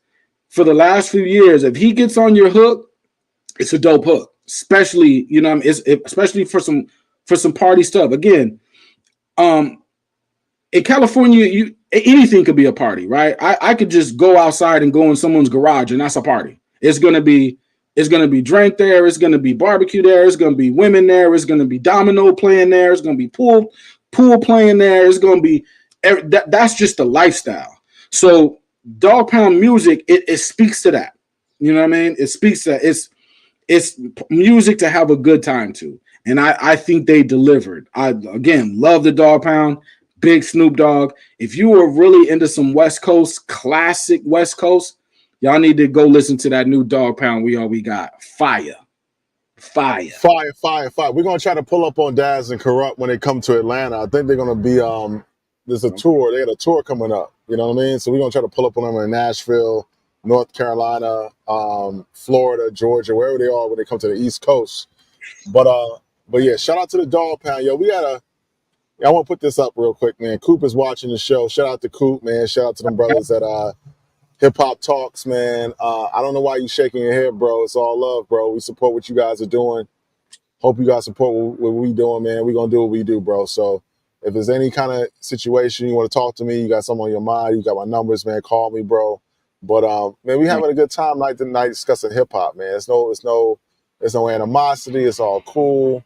for the last few years, if he gets on your hook, it's a dope hook. Especially, you know, especially for some party stuff. Again, in California, anything could be a party, right? I could just go outside and go in someone's garage, and that's a party. It's gonna be drink there. It's gonna be barbecue there. It's gonna be women there. It's gonna be domino playing there. It's gonna be pool playing there. It's gonna be that's just the lifestyle. So Dogg Pound music, it speaks to that. You know what I mean? It speaks to it's music to have a good time to, and I think they delivered. I again love the Dogg Pound. Big Snoop Dogg. If you were really into some West Coast, classic West Coast, y'all need to go listen to that new Dogg Pound. We All We Got. Fire. Fire. We're gonna try to pull up on Daz and Kurupt when they come to Atlanta. I think they're gonna be there's a tour. They got a tour coming up. You know what I mean? So we're gonna try to pull up on them in Nashville, North Carolina, Florida, Georgia, wherever they are when they come to the East Coast. But yeah, shout out to the Dogg Pound. Yo, I want to put this up real quick, man. Coop is watching the show. Shout out to Coop, man. Shout out to them brothers at Hip Hop Talks, man. I don't know why you shaking your head, bro. It's all love, bro. We support what you guys are doing. Hope you guys support what we doing, man. We gonna do what we do, bro. So if there's any kind of situation you want to talk to me, you got something on your mind, you got my numbers, man. Call me, bro. But man, we having a good time night to night discussing hip hop, man. It's no animosity. It's all cool.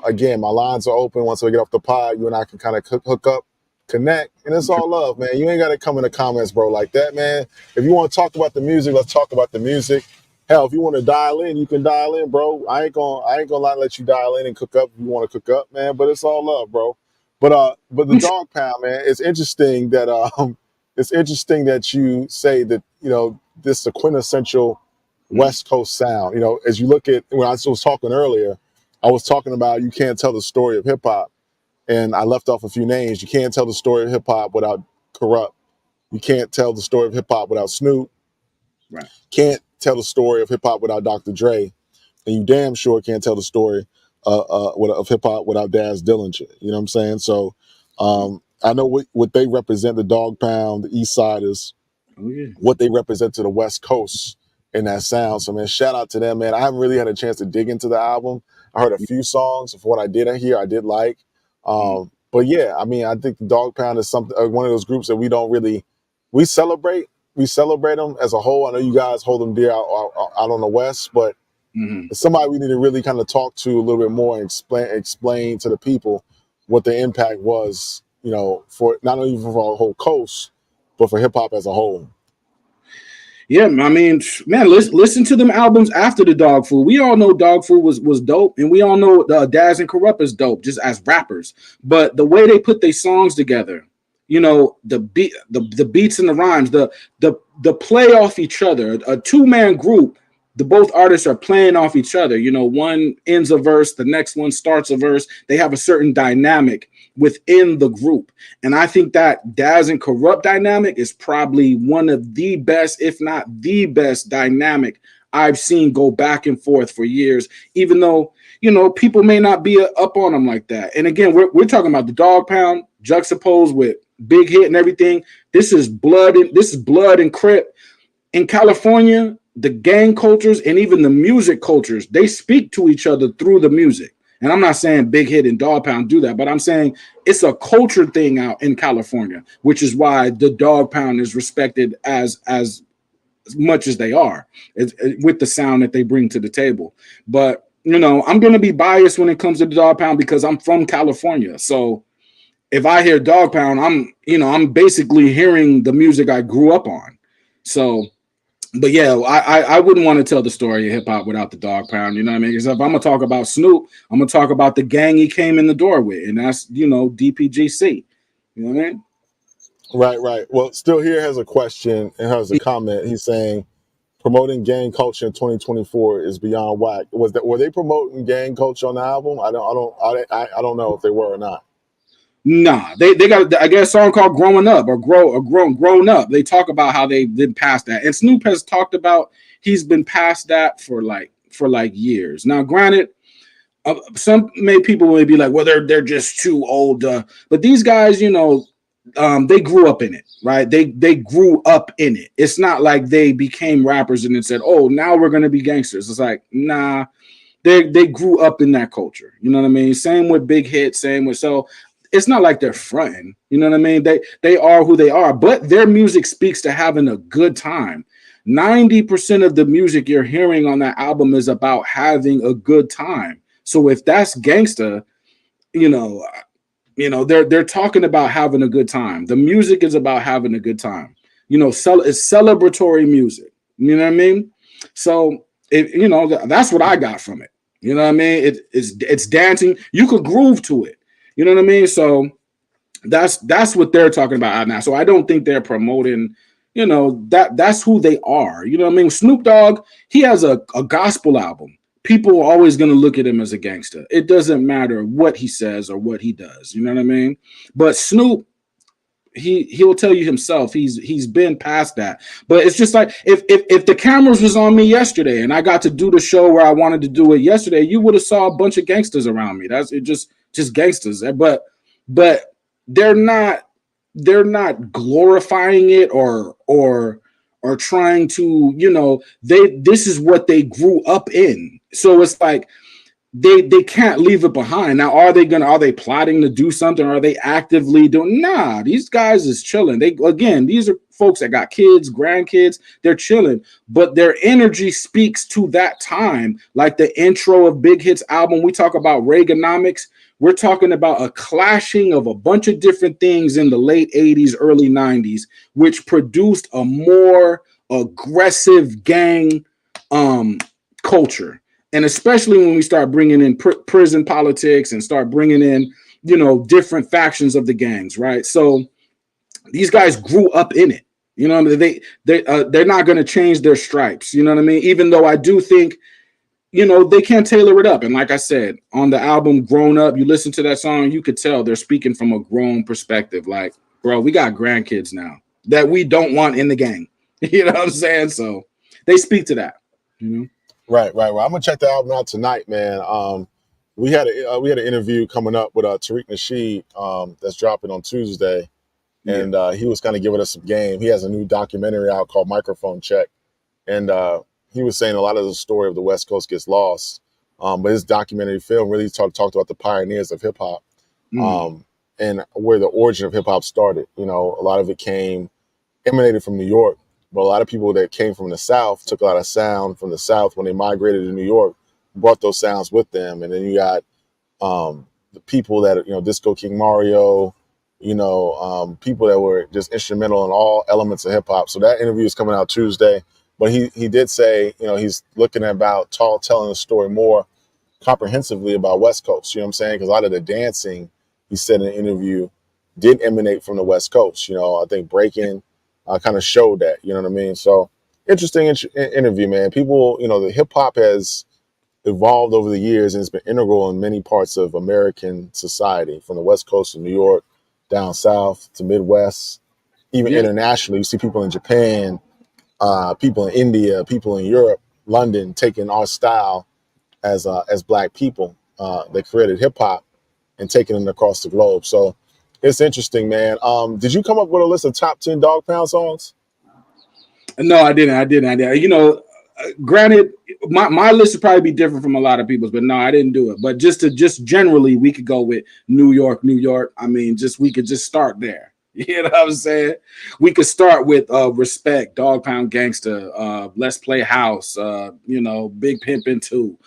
Again, my lines are open. Once we get off the pod, you and I can kind of hook up, connect, and it's all love, man. You ain't got to come in the comments, bro, like that, man. If you want to talk about the music, let's talk about the music. Hell, if you want to dial in, you can dial in, bro. I ain't gonna let you dial in and cook up if you want to cook up, man. But it's all love, bro. But the Dogg Pound, man, it's interesting that you say that, you know, this is a quintessential West Coast sound. You know, as you look at when I was talking earlier. I was talking about you can't tell the story of hip hop, and I left off a few names. You can't tell the story of hip hop without Kurupt. You can't tell the story of hip hop without Snoop. Right. Can't tell the story of hip hop without Dr. Dre, and you damn sure can't tell the story of hip hop without Daz Dillinger. You know what I'm saying? So I know what they represent, the Dogg Pound, the East Siders, what they represent to the West Coast in that sound. So man, shout out to them, man. I haven't really had a chance to dig into the album. I heard a few songs of what I did hear. I did like, but But yeah, I mean, I think the Dogg Pound is something, one of those groups that we celebrate them as a whole. I know you guys hold them dear out on the West, but it's somebody we need to really kind of talk to a little bit more and explain to the people what the impact was, for not only for our whole coast, but for hip hop as a whole. Yeah, I mean, man, listen to them albums after the Dog Food. We all know Dog Food was dope, and we all know Daz and Kurupt is dope, just as rappers. But the way they put their songs together, the beats and the rhymes, the play off each other, a 2-man group. The both artists are playing off each other. One ends a verse, the next one starts a verse. They have a certain dynamic within the group. And I think that Daz and Kurupt dynamic is probably one of the best, if not the best dynamic I've seen go back and forth for years, even though, people may not be up on them like that. And again, we're talking about the Dogg Pound juxtaposed with Big Hit and everything. This is blood and Crip. In California, the gang cultures and even the music cultures, they speak to each other through the music. And I'm not saying Big Hit and Dogg Pound do that, but I'm saying it's a culture thing out in California, which is why the Dogg Pound is respected as much as they are, with the sound that they bring to the table. But, I'm going to be biased when it comes to the Dogg Pound because I'm from California. So if I hear Dogg Pound, I'm basically hearing the music I grew up on. So, but yeah, I wouldn't want to tell the story of hip hop without the Dogg Pound. You know what I mean? Because if I'm gonna talk about Snoop, I'm gonna talk about the gang he came in the door with, and that's DPGC. You know what I mean? Right. Well, Still Here has a question and has a comment. He's saying promoting gang culture in 2024 is beyond whack. Were they promoting gang culture on the album? I don't know if they were or not. Nah, they got I guess a song called "Growing Up" or "Grown Up." They talk about how they've been past that, and Snoop has talked about he's been past that for years. Now, granted, some people may be like, well, they're just too old, but these guys, they grew up in it, right? They grew up in it. It's not like they became rappers and then said, oh, now we're gonna be gangsters. It's like, nah, they grew up in that culture. You know what I mean? Same with Big Hit, so it's not like they're fronting. You know what I mean? They are who they are, but their music speaks to having a good time. 90% of the music you're hearing on that album is about having a good time. So if that's gangsta, they're talking about having a good time. The music is about having a good time. It's celebratory music. You know what I mean? So that's what I got from it. You know what I mean? It's dancing. You could groove to it. You know what I mean? So that's what they're talking about now. So I don't think they're promoting, that's who they are. You know what I mean? Snoop Dogg, he has a gospel album. People are always going to look at him as a gangster. It doesn't matter what he says or what he does. You know what I mean? But Snoop, he'll tell you himself he's been past that. But it's just like if the cameras was on me yesterday and I got to do the show where I wanted to do it yesterday, you would have saw a bunch of gangsters around me. That's it, just gangsters. But they're not glorifying it or trying to, this is what they grew up in. So it's like they can't leave it behind. Now, are they plotting to do something? Are they actively doing? Nah, these guys is chilling. These are folks that got kids, grandkids, they're chilling, but their energy speaks to that time. Like the intro of Big Hit's album, we talk about Reaganomics. We're talking about a clashing of a bunch of different things in the late 80s, early 90s, which produced a more aggressive gang culture. And especially when we start bringing in prison politics and start bringing in, different factions of the gangs, right? So these guys grew up in it. You know what I mean? They're not going to change their stripes. You know what I mean? Even though I do think, they can't tailor it up. And like I said, on the album Grown Up, you listen to that song, you could tell they're speaking from a grown perspective. Like, bro, we got grandkids now that we don't want in the gang. You know what I'm saying? So they speak to that. Right. I'm gonna check the album out tonight, man. We had an interview coming up with Tariq Nasheed that's dropping on Tuesday, and he was kind of giving us some game. He has a new documentary out called Microphone Check, and he was saying a lot of the story of the West Coast gets lost. But his documentary film really talked about the pioneers of hip hop. and where the origin of hip hop started. You know, a lot of it emanated from New York, but a lot of people that came from the South took a lot of sound from the South when they migrated to New York, brought those sounds with them. And then you got the people that, Disco King Mario, people that were just instrumental in all elements of hip hop. So that interview is coming out Tuesday. But he did say, he's looking about telling the story more comprehensively about West Coast. You know what I'm saying? Because a lot of the dancing, he said in an interview, did emanate from the West Coast. I think breaking kind of showed that. You know what I mean? So interesting interview, man. People, the hip hop has evolved over the years and it's been integral in many parts of American society, from the West Coast of New York, down south to Midwest, even internationally. You see people in Japan, people in India, people in Europe, London, taking our style as Black people. They created hip hop and taking it across the globe. So it's interesting, man. Did you come up with a list of top 10 Dogg Pound songs? No, I didn't. Granted, my list would probably be different from a lot of people's, but no, I didn't do it. But just generally, we could go with New York. I mean, we could just start there. You know what I'm saying? We could start with Respect, Dogg Pound Gangsta, Let's Play House, Big Pimpin' 2.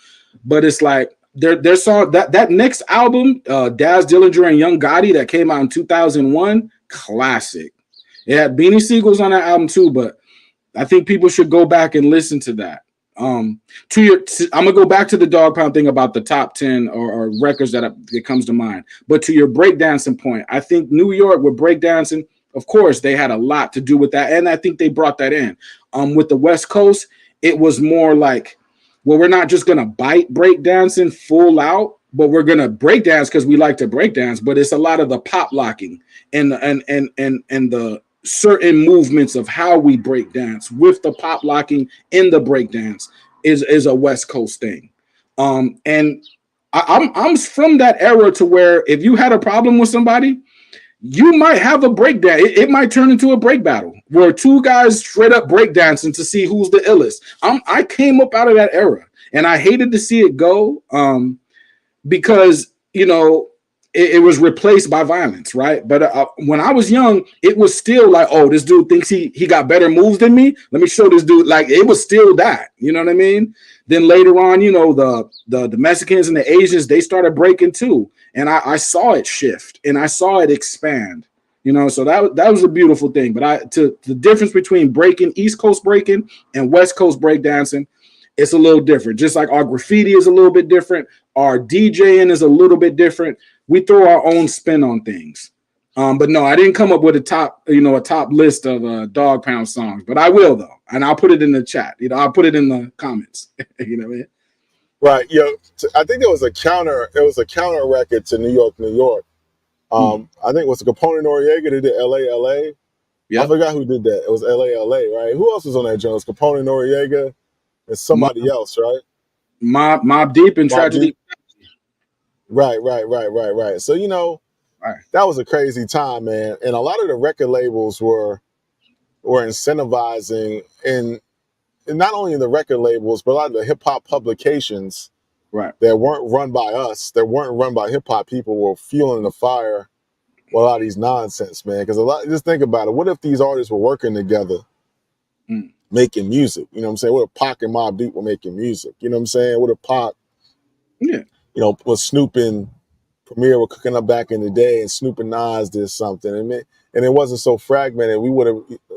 But it's like their song that next album, Daz Dillinger and Young Gotti, that came out in 2001, classic. It had Beanie Siegels on that album too, but I think people should go back and listen to that. I'm gonna go back to the Dogg Pound thing about the top 10 or records that comes to mind. But to your breakdancing point, I think New York with breakdancing, of course, they had a lot to do with that, and I think they brought that in. With the West Coast, it was more like, well, we're not just gonna bite breakdancing full out, but we're gonna breakdance because we like to breakdance. But it's a lot of the pop locking and the certain movements of how we break dance with the pop locking in the break dance is a West Coast thing. And I'm from that era to where if you had a problem with somebody, you might have a breakdown. It might turn into a break battle where two guys straight up break dancing to see who's the illest. I came up out of that era and I hated to see it go because, it was replaced by violence, right? But when I was young, it was still like, oh, this dude thinks he got better moves than me. Let me show this dude. Like, it was still that, you know what I mean? Then later on, the Mexicans and the Asians, they started breaking too, and I saw it shift and I saw it expand. So that was a beautiful thing. But the difference between breaking, East Coast breaking and West Coast breakdancing, it's a little different. Just like our graffiti is a little bit different, our DJing is a little bit different. We throw our own spin on things. But no, I didn't come up with a top list of Dogg Pound songs, but I will though, and I'll put it in the chat. I'll put it in the comments. You know what I mean? Right. I think there was a counter. It was a counter record to New York, New York. I think it was Capone Noriega that did LA. Yep. I forgot who did that. It was LA, right? Who else was on that joint? Capone Noriega and somebody else, right? Mobb Deep and Tragedy. Right. So that was a crazy time, man. And a lot of the record labels were incentivizing, and not only the record labels, but a lot of the hip hop publications, right, that weren't run by us, that weren't run by hip hop people, were fueling the fire with a lot of these nonsense, man. Because just think about it. What if these artists were working together, making music? You know what I'm saying? What if Pac and Mobb Deep were making music? You know what I'm saying? What if Pac, was Snoop and Premier were cooking up back in the day, and Snoop and Nas did something, and it wasn't so fragmented,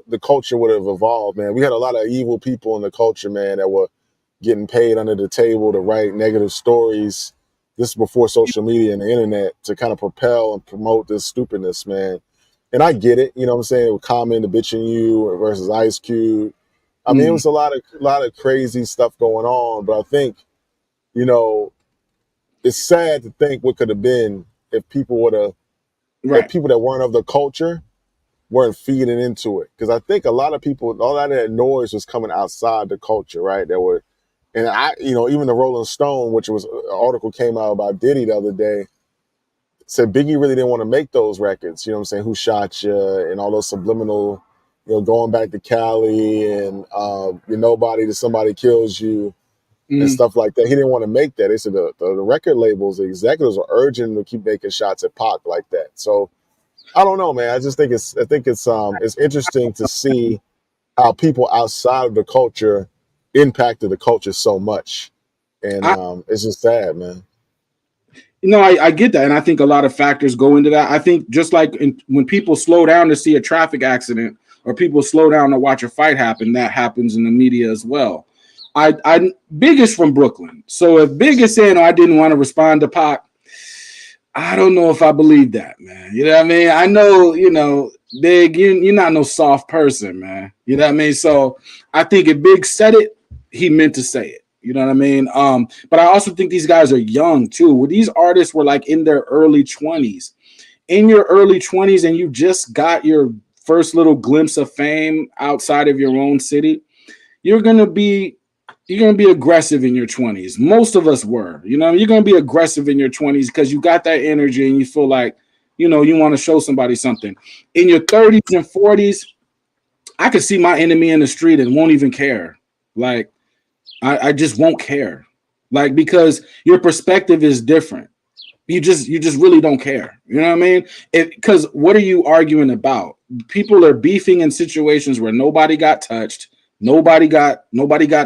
the culture would have evolved, man. We had a lot of evil people in the culture, man, that were getting paid under the table to write negative stories. This is before social media and the internet, to kind of propel and promote this stupidness, man. And I get it, you know what I'm saying? With Common, the Bitchin' You versus Ice Cube. I mean, it was a lot of crazy stuff going on, but I think, it's sad to think what could have been if people would have, if people that weren't of the culture weren't feeding into it. Because I think a lot of people, all that noise was coming outside the culture, right? And even the Rolling Stone, which was an article came out about Diddy the other day, said Biggie really didn't want to make those records. You know what I'm saying? Who Shot Ya and all those subliminal, going back to Cali and you're nobody to somebody kills you. and stuff like that. He didn't want to make that. They said the record labels, the executives are urging him to keep making shots at Pac like that. So I don't know, man. I just think it's interesting to see how people outside of the culture impacted the culture so much, and it's just sad, man. I get that, and I think a lot of factors go into that. I think just like when people slow down to see a traffic accident, or people slow down to watch a fight happen, that happens in the media as well. I Big is from Brooklyn, so if Big is saying, "Oh, I didn't want to respond to Pac," I don't know if I believe that, man. You know what I mean? I know, Big, you're not no soft person, man. You know what I mean? So I think if Big said it, he meant to say it. You know what I mean? But I also think these guys are young too. Well, these artists were like in their early 20s. In your early 20s, and you just got your first little glimpse of fame outside of your own city, you're gonna be aggressive in your 20s. Most of us were. You're gonna be aggressive in your 20s because you got that energy and you feel like, you want to show somebody something. In your 30s and 40s, I could see my enemy in the street and won't even care. Like, I just won't care. Like, because your perspective is different. You just really don't care. You know what I mean? Because what are you arguing about? People are beefing in situations where nobody got touched, nobody got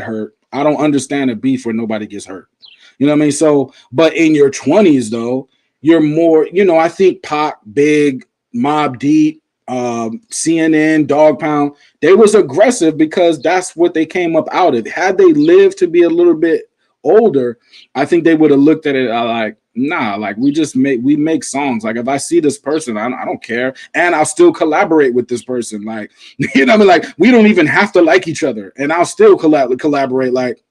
hurt. I don't understand a beef where nobody gets hurt. You know what I mean? So, but in your 20s though, you're more, I think Pac, Big, Mobb Deep, CNN, Dogg Pound, they was aggressive because that's what they came up out of. Had they lived to be a little bit older, I think they would have looked at it like, nah, like we make songs. Like if I see this person, I don't care, and I'll still collaborate with this person. Like, you know what I mean? Like we don't even have to like each other, and I'll still collaborate. Like,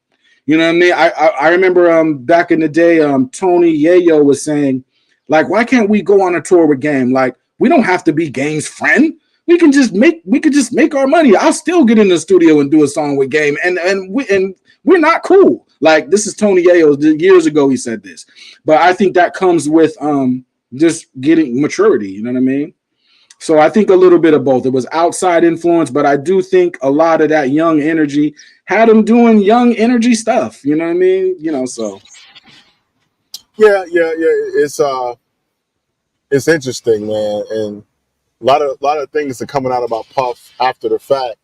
you know what I mean? I remember back in the day, Tony Yayo was saying, like, why can't we go on a tour with Game? Like, we don't have to be Game's friend. We could just make our money. I'll still get in the studio and do a song with Game, and we're not cool. Like, this is Tony Yayo. Years ago he said this, but I think that comes with just getting maturity. You know what I mean? So I think a little bit of both. It was outside influence, but I do think a lot of that young energy had him doing young energy stuff. You know what I mean? So Yeah. It's interesting, man, and a lot of things are coming out about Puff after the fact.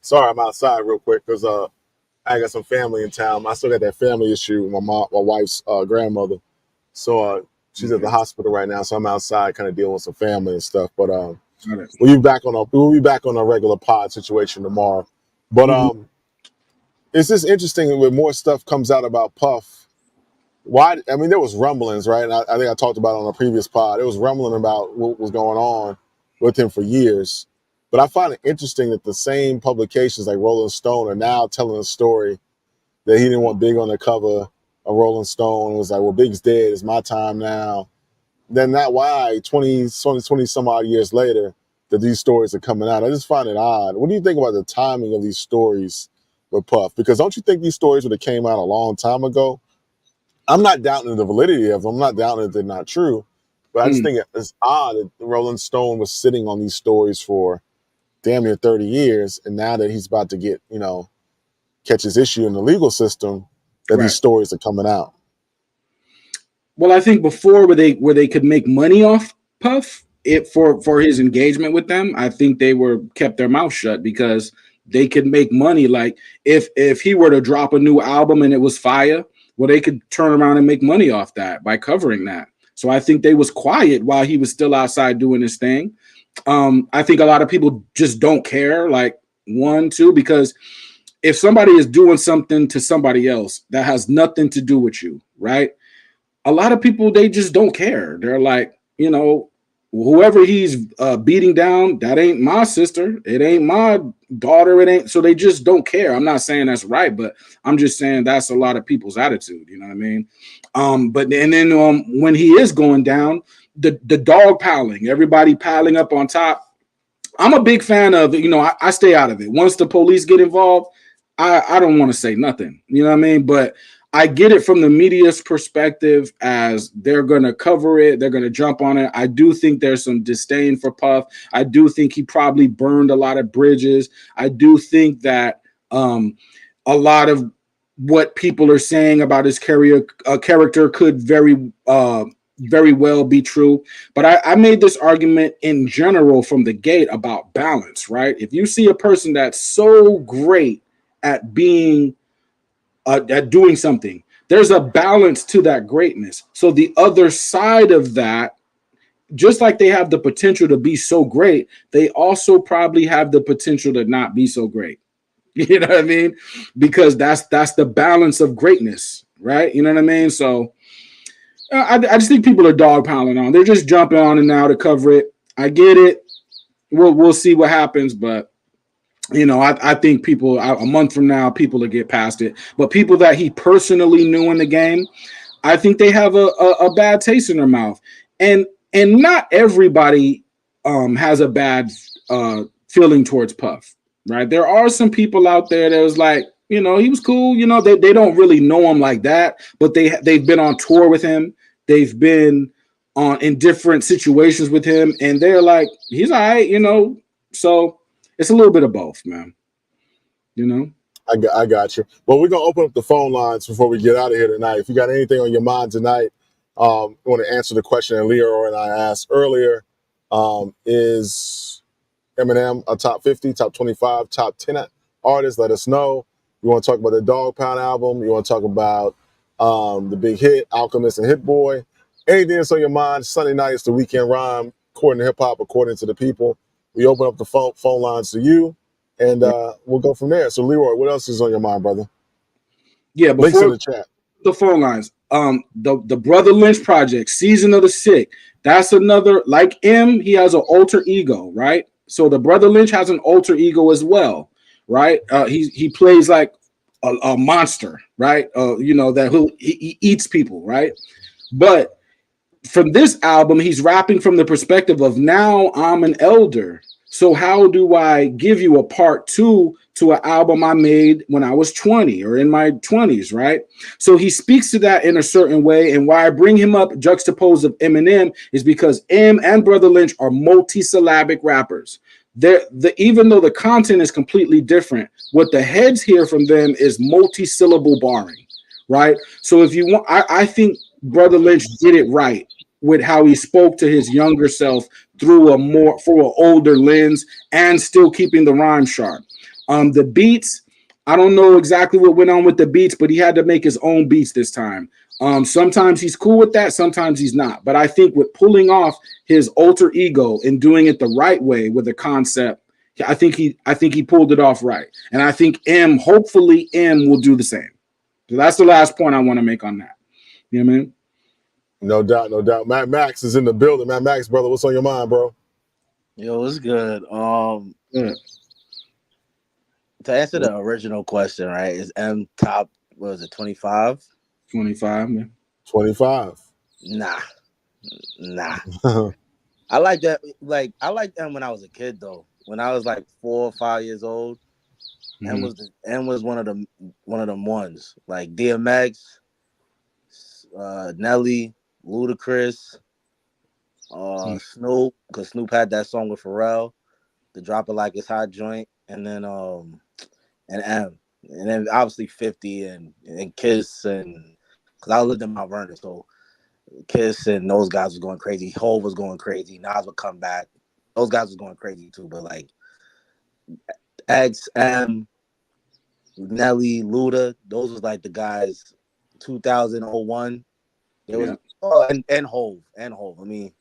Sorry, I'm outside real quick because I got some family in town. I still got that family issue with my wife's grandmother. So she's at the hospital right now. So I'm outside kind of dealing with some family and stuff. But we'll be back on a regular pod situation tomorrow. But it's just interesting when more stuff comes out about Puff. Why? I mean, there was rumblings, right? And I think I talked about it on a previous pod. There was rumbling about what was going on with him for years. But I find it interesting that the same publications like Rolling Stone are now telling a story that he didn't want Big on the cover of Rolling Stone. It was like, well, Big's dead. It's my time now. Then that why 20 some odd years later that these stories are coming out. I just find it odd. What do you think about the timing of these stories with Puff? Because don't you think these stories would have came out a long time ago? I'm not doubting the validity of them. I'm not doubting that they're not true. But I just think it's odd that Rolling Stone was sitting on these stories for damn near 30 years. And now that he's about to get, catch his issue in the legal system, that these stories are coming out. Well, I think before where they could make money off Puff for his engagement with them, I think they kept their mouth shut because they could make money. Like if he were to drop a new album and it was fire, well, they could turn around and make money off that by covering that. So I think they was quiet while he was still outside doing his thing. I think a lot of people just don't care, like 1, 2, because if somebody is doing something to somebody else that has nothing to do with you, right? A lot of people, they just don't care. They're like, whoever he's beating down, that ain't my sister. It ain't my daughter. It ain't. So they just don't care. I'm not saying that's right, but I'm just saying that's a lot of people's attitude. You know what I mean? But then when he is going down, the dog piling, everybody piling up on top. I'm a big fan of, I stay out of it. Once the police get involved, I don't want to say nothing. You know what I mean? But I get it from the media's perspective as they're going to cover it. They're going to jump on it. I do think there's some disdain for Puff. I do think he probably burned a lot of bridges. I do think that a lot of what people are saying about his character could very well be true. But I made this argument in general from the gate about balance, right? If you see a person that's so great at being at doing something, there's a balance to that greatness. So the other side of that, just like they have the potential to be so great, they also probably have the potential to not be so great. You know what I mean? Because that's the balance of greatness, right? You know what I mean? So I just think people are dog pounding on. They're just jumping on and now to cover it. I get it. We'll see what happens, but you know, I think people a month from now, people will get past it. But people that he personally knew in the game, I think they have a bad taste in their mouth, and not everybody has a bad feeling towards Puff, right? There are some people out there that was like, you know, he was cool. You know, they don't really know him like that, but they've been on tour with him. They've been on in different situations with him, and they're like, he's all right, you know. So it's a little bit of both, man. You know. I got you. Well, we're gonna open up the phone lines before we get out of here tonight. If you got anything on your mind tonight, you want to answer the question that Leo and I asked earlier. Is Eminem a top 50, top 25, top 10 artist? Let us know. You want to talk about the Dogg Pound album? You want to talk about the big hit, Alchemist and Hit Boy? Anything that's on your mind? Sunday night is the weekend rhyme, according to hip hop, according to the people. We open up the phone lines to you, and we'll go from there. So, Leroy, what else is on your mind, brother? Yeah, Links in before the chat. the phone lines, the Brotha Lynch project, Season of the Sick. That's another, like M, he has an alter ego, right? So the Brotha Lynch has an alter ego as well, right? He plays like a monster, right? You know, that he eats people, right? But from this album, he's rapping from the perspective of now I'm an elder. So how do I give you a part two to an album I made when I was 20 or in my 20s, right? So he speaks to that in a certain way. And why I bring him up juxtaposed of Eminem is because M and Brotha Lynch are multi-syllabic rappers. Even though the content is completely different, what the heads hear from them is multi-syllable barring, right? So if you want, I think Brotha Lynch did it right with how he spoke to his younger self through an older lens and still keeping the rhyme sharp. The beats, I don't know exactly what went on with the beats, but he had to make his own beats this time. Sometimes he's cool with that, sometimes he's not. But I think with pulling off his alter ego and doing it the right way with the concept, I think he pulled it off right. And I think hopefully M will do the same. So that's the last point I want to make on that. You know what I mean? No doubt, no doubt. Matt Max is in the building. Matt Max, brother, what's on your mind, bro? Yo, it's good. Yeah. To answer the original question, right? Is M top? What was it? 25? 25, man. 25. Nah. I like that. Like I liked M when I was a kid, though. When I was like 4 or 5 years old, M was one of them ones. Like DMX, Nelly, Ludacris, Snoop, because Snoop had that song with Pharrell, the Drop It Like It's Hot joint, and then and M, and then obviously 50 and Kiss, and because I lived in Mount Vernon, so Kiss and those guys was going crazy. Hov was going crazy. Nas would come back. Those guys was going crazy too. But like X, M, Nelly, Luda, those was like the guys. 2001. There was and Hov. Let me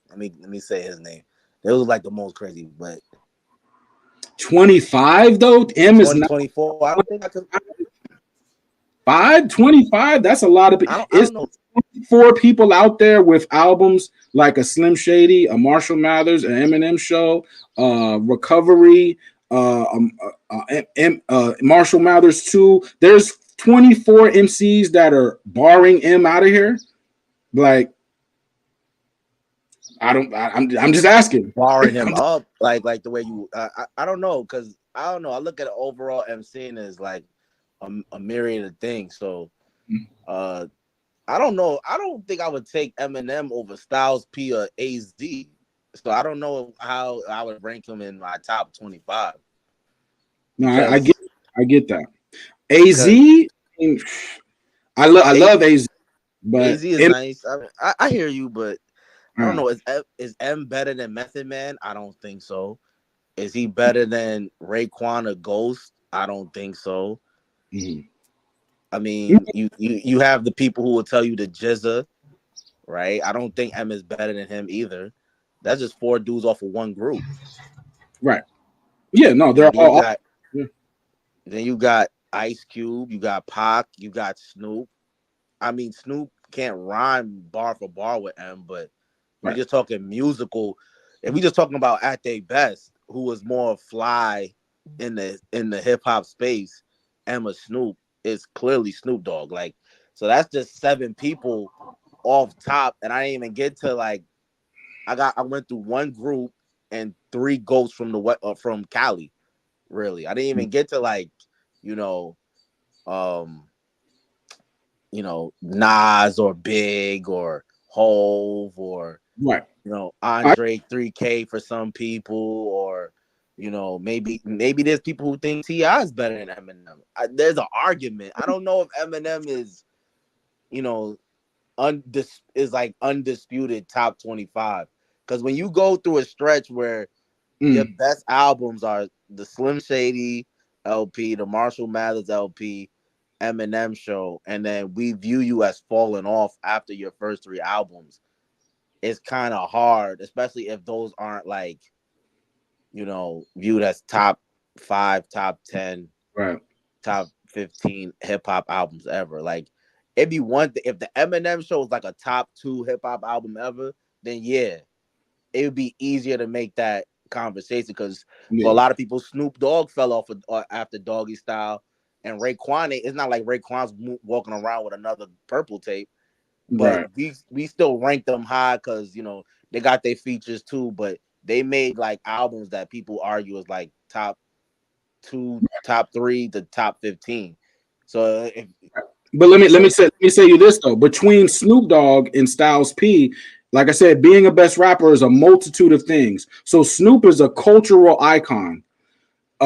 say his name. It was like the most crazy, but 25 though. M is 2024. I don't think I could. 25. That's a lot of people. I don't know. 4 people out there with albums like a Slim Shady, a Marshall Mathers, an Eminem Show, Recovery, Marshall Mathers 2. There's 24 MCs that are barring M out of here. Like, I'm just asking. Barring him up, like the way you. I don't know, because I don't know. I look at it overall MCing as like a myriad of things. So, I don't know. I don't think I would take Eminem over Styles P or AZ. So I don't know how I would rank him in my top 25. No, I get that. AZ, mean, I love AZ, but AZ is nice. I mean, I hear you, but I don't know. Is M better than Method Man? I don't think so. Is he better than Raekwon or Ghost? I don't think so. mm-hmm. I mean, you have the people who will tell you the Jizza, right? I don't think M is better than him either. That's just four dudes off of one group. Right. Yeah, no, And they're then you all got yeah. then you got Ice Cube, you got Pac, you got Snoop. I mean, Snoop can't rhyme bar for bar with M, but we Right. just talking musical. If we just talking about at their best, who was more fly in the hip hop space, Emma Snoop is clearly Snoop Dogg. Like, so that's just seven people off top, and I didn't even get to like I went through one group and three ghosts from from Cali. Really, I didn't even get to like you know um Nas or Big or Hove or Right. I Andre 3K for some people, or maybe there's people who think T.I. is better than Eminem. There's an argument. I don't know if Eminem is you know is like undisputed top 25, because when you go through a stretch where your best albums are the Slim Shady LP, the Marshall Mathers LP, Eminem Show, and then We View You as falling off after your first three albums, it's kind of hard, especially if those aren't like, viewed as top 5, top 10, right. top 15 hip hop albums ever. Like, it'd be one thing if the Eminem Show is like a top 2 hip hop album ever, then yeah, it would be easier to make that conversation, because for a lot of people, Snoop Dogg fell off after Doggy Style, and Raekwon. It's not like Raekwon's walking around with another purple tape, but Right. we still rank them high because they got their features too, but they made like albums that people argue is like top 2, top 3 to top 15. So But let me say you this though. Between Snoop Dogg and Styles P, like I said, being a best rapper is a multitude of things. So Snoop is a cultural icon.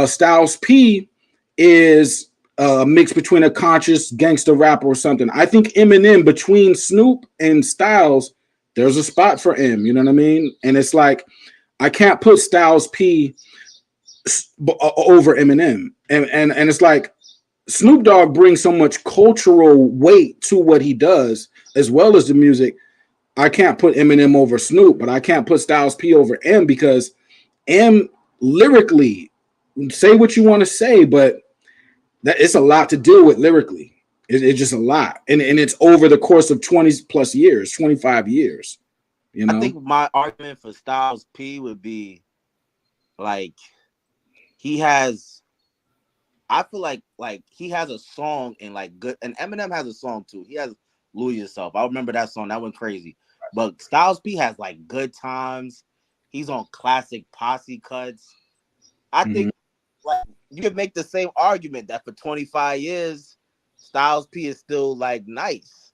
Styles P is a mix between a conscious gangster rapper or something. I think Eminem, between Snoop and Styles, there's a spot for M. You know what I mean? And it's like I can't put Styles P over Eminem, and it's like Snoop Dogg brings so much cultural weight to what he does, as well as the music. I can't put Eminem over Snoop, but I can't put Styles P over M, because M lyrically, say what you want to say, but that it's a lot to deal with lyrically. It's just a lot, and it's over the course of 20 plus years, 25 years. I think my argument for Styles P would be like he has. I feel like he has a song and like good, and Eminem has a song too. He has "Lose Yourself." I remember that song. That went crazy. But Styles P has like "Good Times." He's on classic Posse cuts. I think like you could make the same argument that for 25 years, Styles P is still like nice.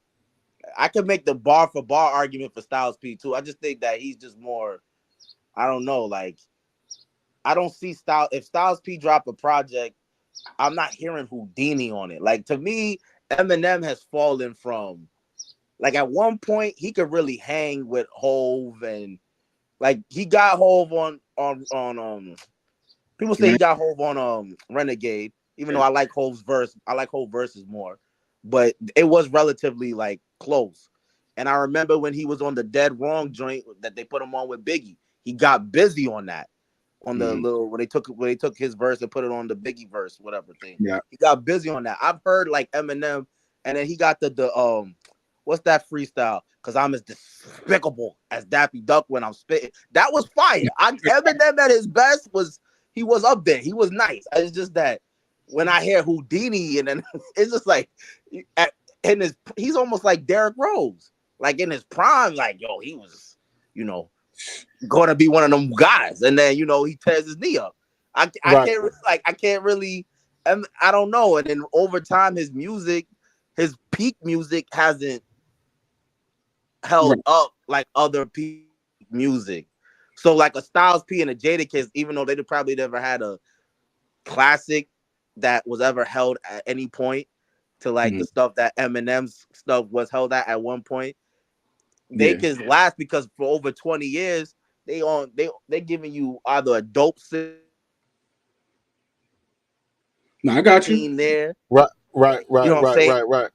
I could make the bar for bar argument for Styles P too. I just think that he's just more. I don't know. Like I don't see if Styles P drop a project, I'm not hearing Houdini on it. Like to me, Eminem has fallen from like at one point he could really hang with Hove, and like he got Hove on people say he got Hove on Renegade, even though I like Hove's verse. I like Hove verses more, but it was relatively like close. And I remember when he was on the Dead Wrong joint that they put him on with Biggie, he got busy on that. On the little when they took his verse and put it on the Biggie verse, whatever thing. Yeah. He got busy on that. I've heard like Eminem, and then he got the what's that freestyle? Cause I'm as despicable as Daffy Duck when I'm spitting. That was fire. Eminem at his best he was up there. He was nice. It's just that when I hear Houdini, and then it's just like he's almost like Derrick Rose, like in his prime. Like yo, he was, going to be one of them guys, and then he tears his knee up. I can't really, I don't know. And then over time, his peak music hasn't held up like other peak music. So like a Styles P and a Jadakiss, even though they probably never had a classic that was ever held at any point, to like the stuff that Eminem's stuff was held at one point. They can last because for over 20 years they giving you either a dope scene No, I got you. there. Right. You know what I'm saying?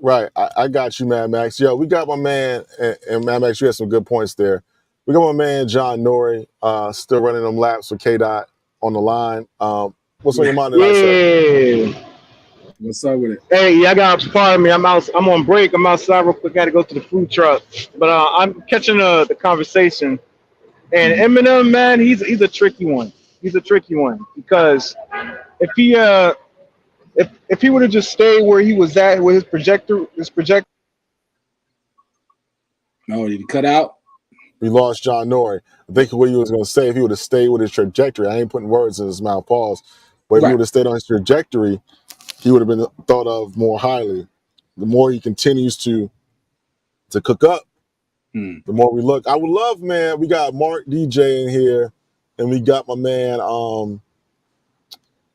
Right. I got you, Mad Max. Yo, we got my man, and Mad Max, you had some good points there. We got my man, John Norrie, still running them laps with K-Dot on the line. What's on your mind tonight, sir? Yeah. What's up with it? Hey, y'all got pardon me. I'm on break. I'm outside real quick. Got to go to the food truck. But I'm catching the conversation. And Eminem, man, he's a tricky one. He's a tricky one because if he if he would have just stayed where he was at with his projector. No, did he cut out? We lost John Norrie. I think what he was going to say, if he would have stayed with his trajectory, I ain't putting words in his mouth, pause. But if he would have stayed on his trajectory, he would have been thought of more highly. The more he continues to cook up, the more we look. I would love, man, we got Mark DJ in here, and we got my man,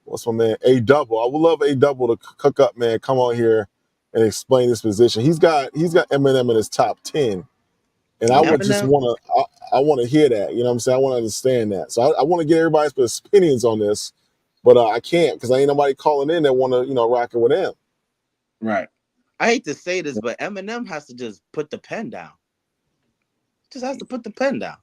what's my man, A-Double. I would love A-Double to cook up, man, come on here and explain his position. He's got Eminem in his top 10. And I would just want to hear that. You know what I'm saying? I want to understand that. So I want to get everybody's opinions on this, but I can't because ain't nobody calling in that want to, rock it with him. Right. I hate to say this, but Eminem has to just put the pen down. Just has to put the pen down.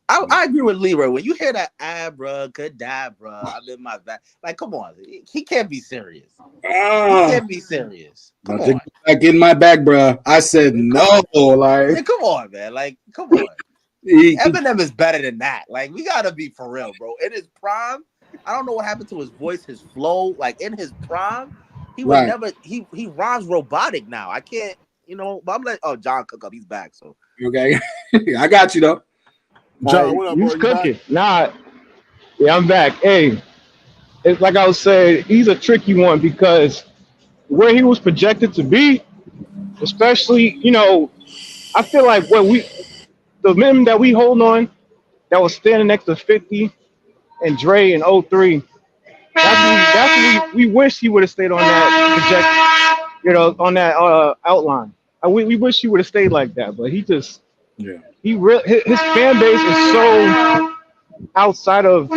I agree with Leroy. When you hear that, abracadabra, I'm in my back. Like, come on. He can't be serious. He can't be serious. Come on. Back in my bag, bro. I said no. Like, come on, man. Like, come on. Eminem is better than that. Like, we gotta be for real, bro. In his prime, I don't know what happened to his voice, his flow. Like, in his prime, he would never. He rhymes robotic now. I can't, But I'm like, John cook up. He's back. So okay, I got you though. John, what up, bro? He's cooking. Yeah, I'm back. Hey, it's like I was saying, he's a tricky one because where he was projected to be, especially, I feel like the men that we hold on, that was standing next to 50 and Dre in 03, that's what we wish he would have stayed on that project, on that outline. We wish he would have stayed like that, but he just, his fan base is so outside of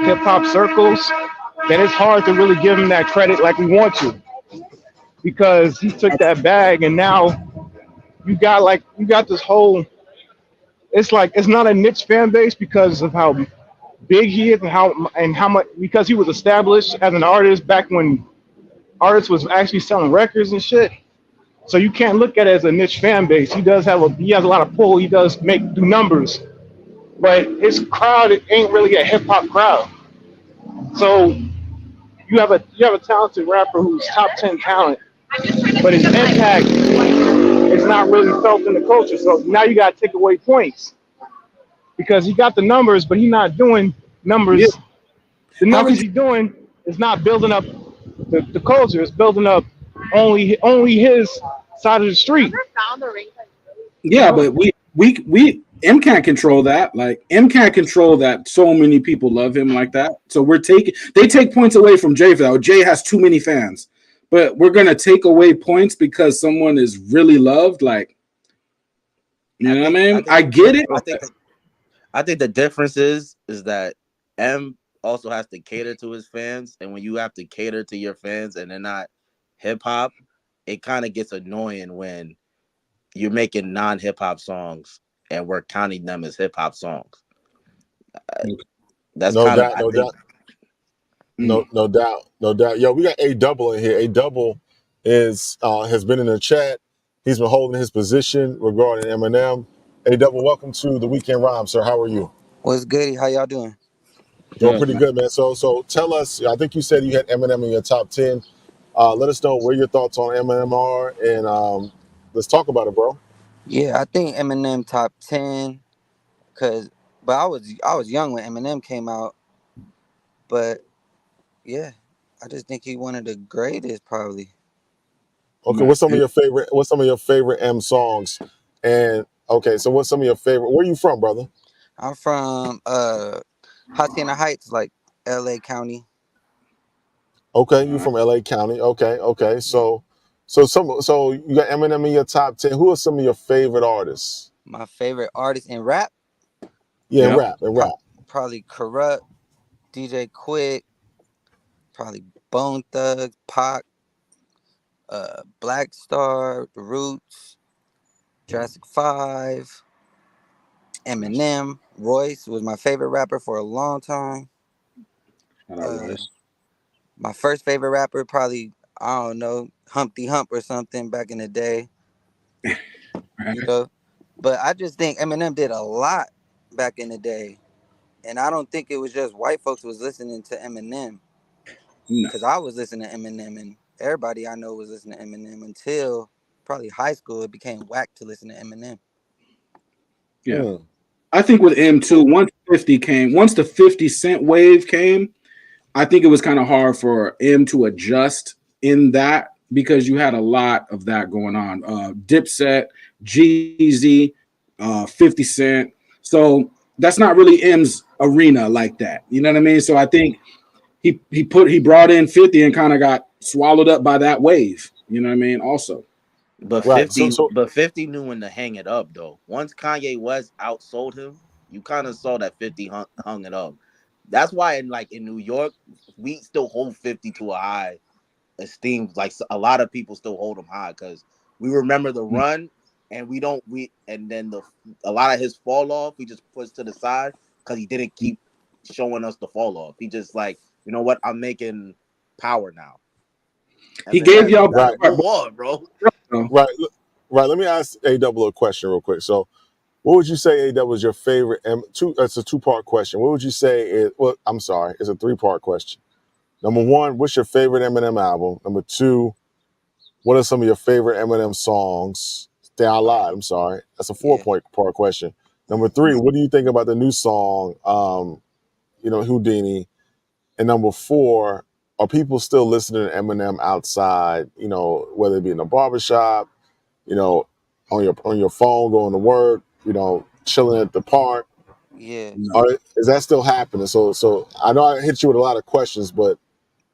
hip hop circles that it's hard to really give him that credit like we want to, because he took that bag and now you got this whole. It's like it's not a niche fan base because of how big he is and how much, because he was established as an artist back when artists was actually selling records and shit. So you can't look at it as a niche fan base. He has a lot of pull. He does do numbers, but his crowd ain't really a hip hop crowd. So you have a talented rapper who's top 10 talent, but his impact is not really felt in the culture. So now you got to take away points because he got the numbers, but he's not doing numbers. Yeah. The numbers he's doing is not building up the culture. It's building up only his side of the street. Yeah, but M can't control that. Like, M can't control that so many people love him like that. So they take points away from Jay for that. Jay has too many fans. But we're gonna take away points because someone is really loved. Like, you know what I mean? I get it. I think the difference is that M also has to cater to his fans, and when you have to cater to your fans and they're not hip hop, it kind of gets annoying when you're making non-hip hop songs and we're counting them as hip hop songs. That's no doubt. Yo, we got A-Double in here. A-Double has been in the chat. He's been holding his position regarding Eminem. A-Double, welcome to the Weekend Rhyme, sir. How are you? What's good? How y'all doing? Doing pretty good, man. So tell us, I think you said you had Eminem in your top 10. Let us know where your thoughts on Eminem are, and let's talk about it, bro. Yeah, I think Eminem top 10, but I was young when Eminem came out, but yeah, I just think he one of the greatest probably. Okay, what's some of your favorite M songs? And okay, so what's some of your favorite? Where are you from, brother? I'm from Hacienda Heights, like LA County. Okay, you from LA County. Okay, okay. Yeah. So you got Eminem in your top 10. Who are some of your favorite artists? My favorite artist in rap, Yeah, and Yep. rap and pro- rap. probably Kurupt, DJ Quick, probably Bone Thugs, Pac, Black Star, The Roots, Jurassic 5, Eminem, Royce was my favorite rapper for a long time. Shout out Uh, Royce. my first favorite rapper, probably, I don't know, Humpty Hump or something back in the day, you know. But I just think Eminem did a lot back in the day. And I don't think it was just white folks was listening to Eminem. No. Because I was listening to Eminem and everybody I know was listening to Eminem until probably high school. It became whack to listen to Eminem. Yeah. Mm, I think with M2, once the 50 Cent wave came, I think it was kind of hard for M to adjust in that because you had a lot of that going on. Dipset, Jeezy, 50 Cent. So that's not really M's arena like that. You know what I mean? So I think he brought in 50 and kind of got swallowed up by that wave. You know what I mean? Also. But right. So 50, so but 50 knew when to hang it up though. Once Kanye West outsold him, you kind of saw that 50 hung it up. That's why in New York, we still hold 50 to a high esteem. Like a lot of people still hold him high because we remember the run, and we don't we and then a lot of his fall off we just pushed to the side because he didn't keep showing us the fall off. He just like, you know what, I'm making power now, and He then gave that's y'all right, move on, bro. right, right. Let me ask A Double a question real quick. So what would you say A Double was your favorite two? It's a two-part question. What would you say is well, I'm sorry, it's a three-part question. Number one, what's your favorite Eminem album? Number two, what are some of your favorite Eminem songs? I lied. I'm sorry. That's a Yeah. four-part question. Number three, what do you think about the new song, Houdini? And number four, are people still listening to Eminem outside, whether it be in a barbershop, you know, on your phone, going to work, chilling at the park? Yeah. No. Or is that still happening? So I know I hit you with a lot of questions, but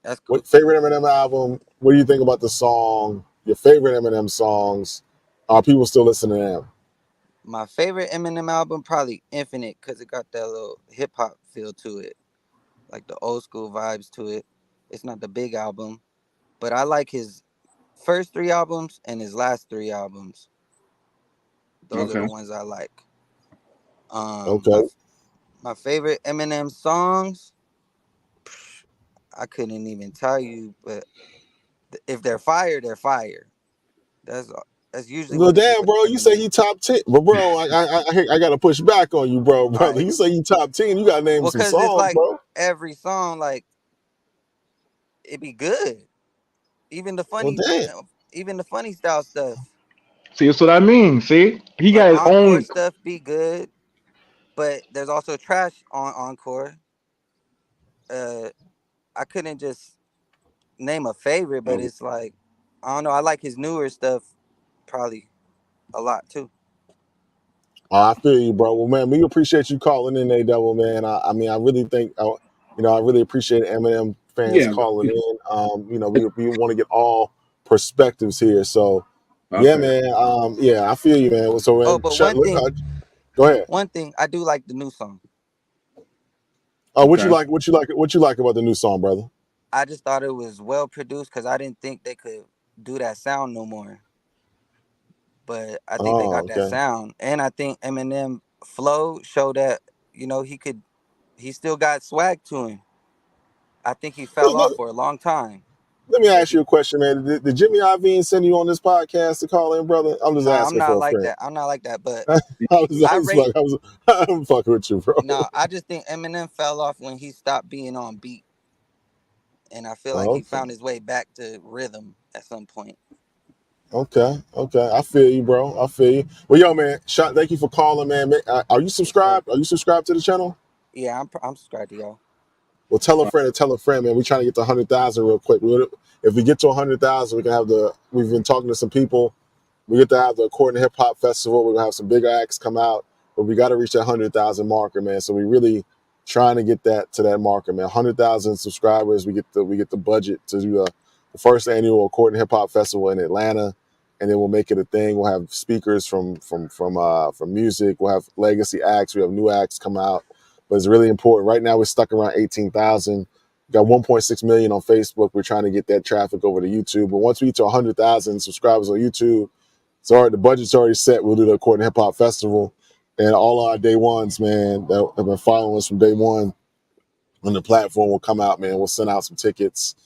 That's cool. what favorite Eminem album? What do you think about the song? Your favorite Eminem songs? Are people still listening to them? My favorite Eminem album, probably Infinite, because it got that little hip hop feel to it, like the old school vibes to it. It's not the big album, but I like his first three albums and his last three albums. Those are the Okay. ones I like. Okay. My favorite Eminem songs, I couldn't even tell you, but if they're fire, they're fire. That's that's usually Well, what it be damn, with bro, you say Eminem. he top 10. But, bro, I got to push back on you, bro, All brother. right, You say you top 10. You got to name well, some cause it's songs, like bro. every song, like it be good. Even the Well, funny, damn. even the funny style stuff, See, that's what I mean. See, he like got his encore own. stuff, be good. But there's also trash on encore. Uh, I couldn't just name a favorite, but Okay. it's like I don't know. I like his newer stuff probably a lot too. I feel you, bro. Well, man, we appreciate you calling in, A Double, man. I mean, I really think, I really appreciate Eminem fans Yeah. calling in. We want to get all perspectives here. So, yeah, Okay. man. Yeah, I feel you, man. So, Oh, man, but go ahead. one thing I do like the new song. What you Okay. like? What you like? What you like about the new song, brother? I just thought it was well produced because I didn't think they could do that sound no more. But I think they Oh, got that okay. sound, and I think Eminem flow showed that he could. He still got swag to him. I think he fell off Let, for a long time, let me but ask you a question, man. Did Jimmy Iovine send you on this podcast to call in, brother? I'm just nah, I'm asking not for a like friend. that. I'm not like that. But I rate. I'm fucking with you, bro. No, I just think Eminem fell off when he stopped being on beat, and I feel like Oh, he okay. found his way back to rhythm at some point. Okay, okay. I feel you, bro. I feel you. Well, yo, man, thank you for calling, man. Are you For sure. subscribed? Are you subscribed to the channel? Yeah, I'm subscribed to y'all. Well, tell a friend and tell a friend, man. We're trying to get to 100,000 real quick. If we get to 100,000, we can have we've been talking to some people. We get to have the According to Hip Hop Festival. We're going to have some big acts come out, but we got to reach that 100,000 marker, man. So we really trying to get that to that marker, man. 100,000 subscribers. We get the budget to do the first annual According Hip Hop Festival in Atlanta, and then we'll make it a thing. We'll have speakers from music. We'll have legacy acts. We have new acts come out, but it's really important. Right now, we're stuck around 18,000. Got 1.6 million on Facebook. We're trying to get that traffic over to YouTube. But once we get to 100,000 subscribers on YouTube, the budget's already set. We'll do the According Hip Hop Festival. And all our day ones, man, that have been following us from day one on the platform will come out, man. We'll send out some tickets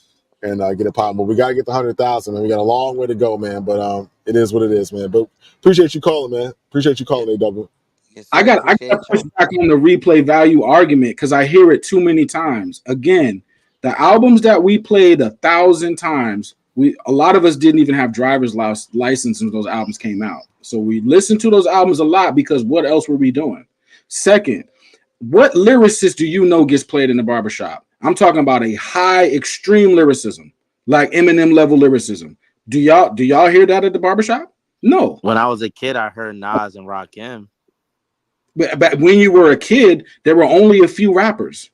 and get it popping. But we got to get the 100,000, man. We got a long way to go, man. But it is what it is, man. But appreciate you calling, man. Appreciate you calling, AW. Yes, I got to push back on the replay value argument because I hear it too many times. Again, the albums that we played 1,000 times, a lot of us didn't even have driver's license when those albums came out. So we listened to those albums a lot because what else were we doing? Second, what lyricist do you know gets played in the barbershop? I'm talking about a high extreme lyricism, like Eminem level lyricism. Do y'all hear that at the barbershop? No. When I was a kid, I heard Nas and Rakim. But when you were a kid, there were only a few rappers.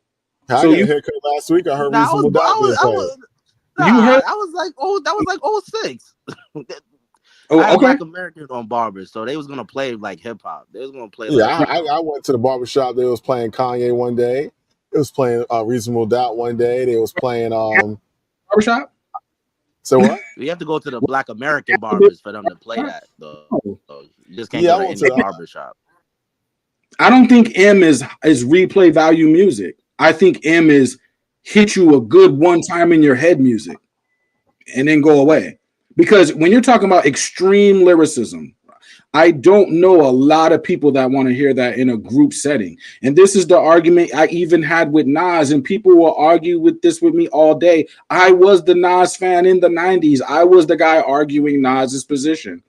I got a haircut last week. I heard Reasonable Doubt being played. That was like 06. Oh, I had okay. Black American on barbers, so they was gonna play like hip hop. They was gonna play. I went to the barbershop. They was playing Kanye one day. It was playing Reasonable Doubt one day. They was playing barbershop. So what? You have to go to the Black American barbers for them to play that. Though. So you just can't go to the barbershop. I don't think M is replay value music. I think M is hit you a good one time in your head music and then go away. Because when you're talking about extreme lyricism, I don't know a lot of people that want to hear that in a group setting. And this is the argument I even had with Nas, and people will argue with this with me all day. I was the Nas fan in the 90s. I was the guy arguing Nas's position.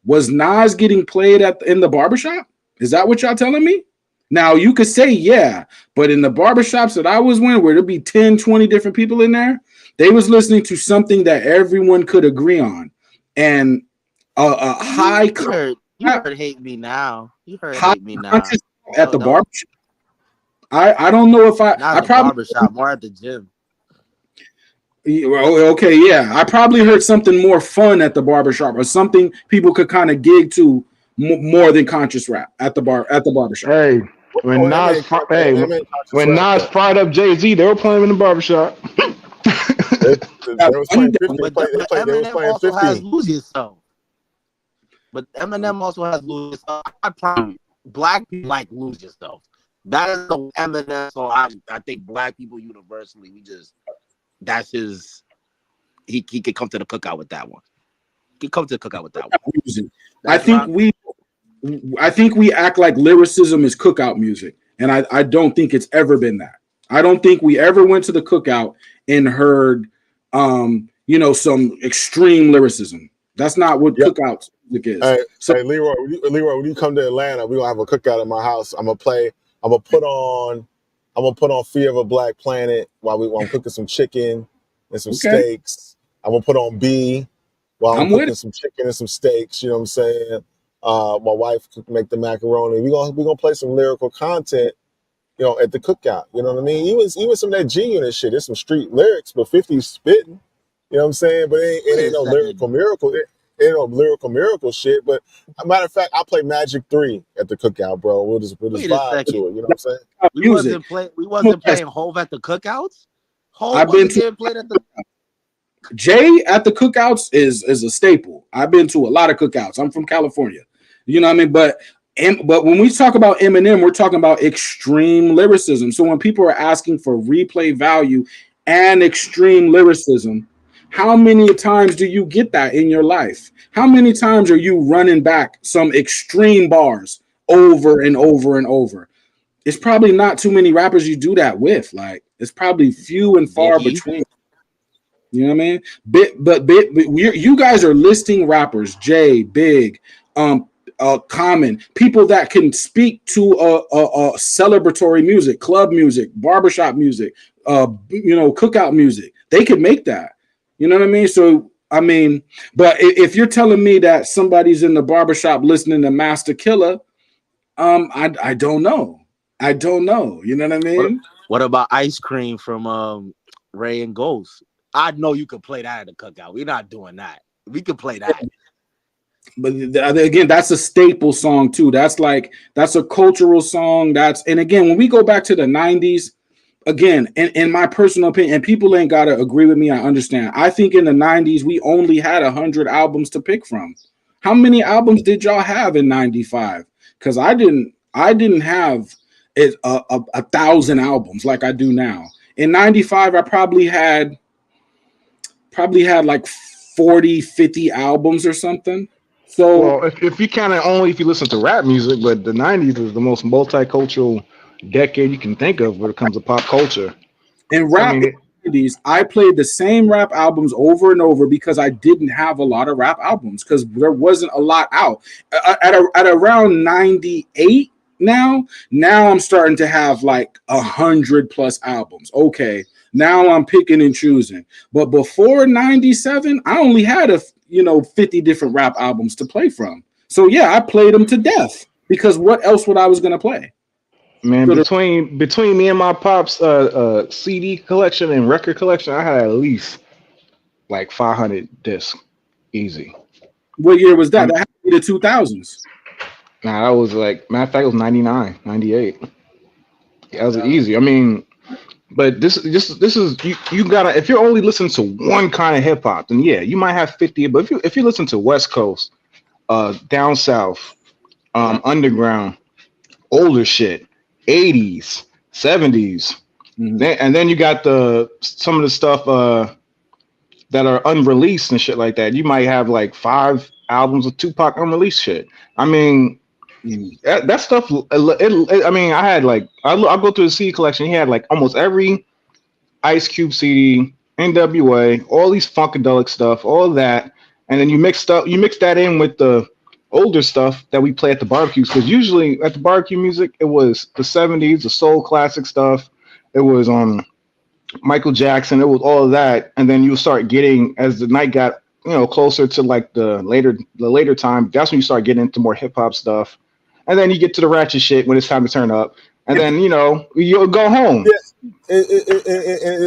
Was Nas getting played in the barbershop? Is that what y'all telling me? Now, you could say, yeah, but in the barbershops that I was in, where there'd be 10, 20 different people in there, they was listening to something that everyone could agree on. And a high... You heard Hate Me Now. You heard Hate Me Now. At the barbershop? I don't know if not I probably... barbershop, more at the gym. Okay, yeah. I probably heard something more fun at the barbershop or something people could kind of gig to more than conscious rap at the barbershop. Hey, when Nas fired up Jay-Z, they were playing in the barbershop. They was playing 50. They was playing 50. Has Lose Yourself. But Eminem also has Lose Yourself. I promise you, black people like Lose Yourself. That is the Eminem song. I think black people universally, that's his. He could come to the cookout with that one. He could come to the cookout with that one. I think we act like lyricism is cookout music, and I don't think it's ever been that. I don't think we ever went to the cookout and heard, some extreme lyricism. That's not what cookouts music is. Hey, Leroy, when you come to Atlanta, we're gonna have a cookout at my house. I'm gonna put on Fear of a Black Planet while I'm cooking some chicken and some steaks. I'm gonna put on B while I'm cooking some chicken and some steaks. You know what I'm saying? My wife could make the macaroni. We're gonna play some lyrical content, at the cookout. You know what I mean? Even some of that G-Unit shit. There's some street lyrics, but 50's spitting. You know what I'm saying? But it ain't no lyrical miracle. It ain't no lyrical miracle shit. But a matter of fact, I play Magic 3 at the cookout, bro. We'll just vibe to it. You know what I'm saying? We wasn't playing Hove at the cookouts. Hove wasn't played at the. Jay at the cookouts is a staple. I've been to a lot of cookouts. I'm from California. You know what I mean? But when we talk about Eminem, we're talking about extreme lyricism. So when people are asking for replay value and extreme lyricism, how many times do you get that in your life? How many times are you running back some extreme bars over and over and over? It's probably not too many rappers you do that with. Like, it's probably few and far between. You know what I mean? You guys are listing rappers, Jay, Big, Common, people that can speak to a celebratory music, club music, barbershop music, cookout music. They could make that. You know what I mean? So, but if you're telling me that somebody's in the barbershop listening to Master Killer, I don't know. I don't know. You know what I What mean? what about Ice Cream from Ray and Ghost? I know you could play that at the cookout. We're not doing that. We could play that. But again, that's a staple song too. That's a cultural song. And again, when we go back to the 90s, again, in my personal opinion, and people ain't gotta agree with me, I understand. I think in the 90s, we only had 100 albums to pick from. How many albums did y'all have in 95? Because I didn't have a thousand albums like I do now. In 95, I probably had like 40, 50 albums or something. So Well, if you kind of only if you listen to rap music, but the '90s is the most multicultural decade you can think of when it comes to pop culture. in So I rap mean, in the 90s, I played the same rap albums over and over because I didn't have a lot of rap albums because there wasn't a lot out. At around 98 now I'm starting to have like 100+ albums. Okay, now I'm picking and choosing. But before 97, I only had 50 different rap albums to play from. So yeah, I played them to death because what else would I was gonna play? man, So the between me and my pops CD collection and record collection, I had at least like 500 discs, easy. What year was that? Um, That had to be the 2000s. nah, that was like matter of fact, it was 99, 98. That was easy. I mean, but this is you gotta if you're only listening to one kind of hip hop, then yeah, you might have 50. But if you listen to West Coast, down south, Right. underground, older shit, 80s, 70s, Mhm. and then you got the some of the stuff that are unreleased and shit like that. You might have like 5 albums of Tupac unreleased shit. I mean, Mhm. that stuff. I mean, I had like I go through the CD collection. He had like almost every Ice Cube CD, NWA, all these funkadelic stuff, all that, and then you mix that in with the older stuff that we play at the barbecues because usually at the barbecue music it was the '70s, the soul classic stuff. It was Michael Jackson. It was all of that, and then you start getting as the night got closer to like the later time. That's when you start getting into more hip hop stuff, and then you get to the ratchet shit when it's time to turn up, and then you'll go home. Yeah,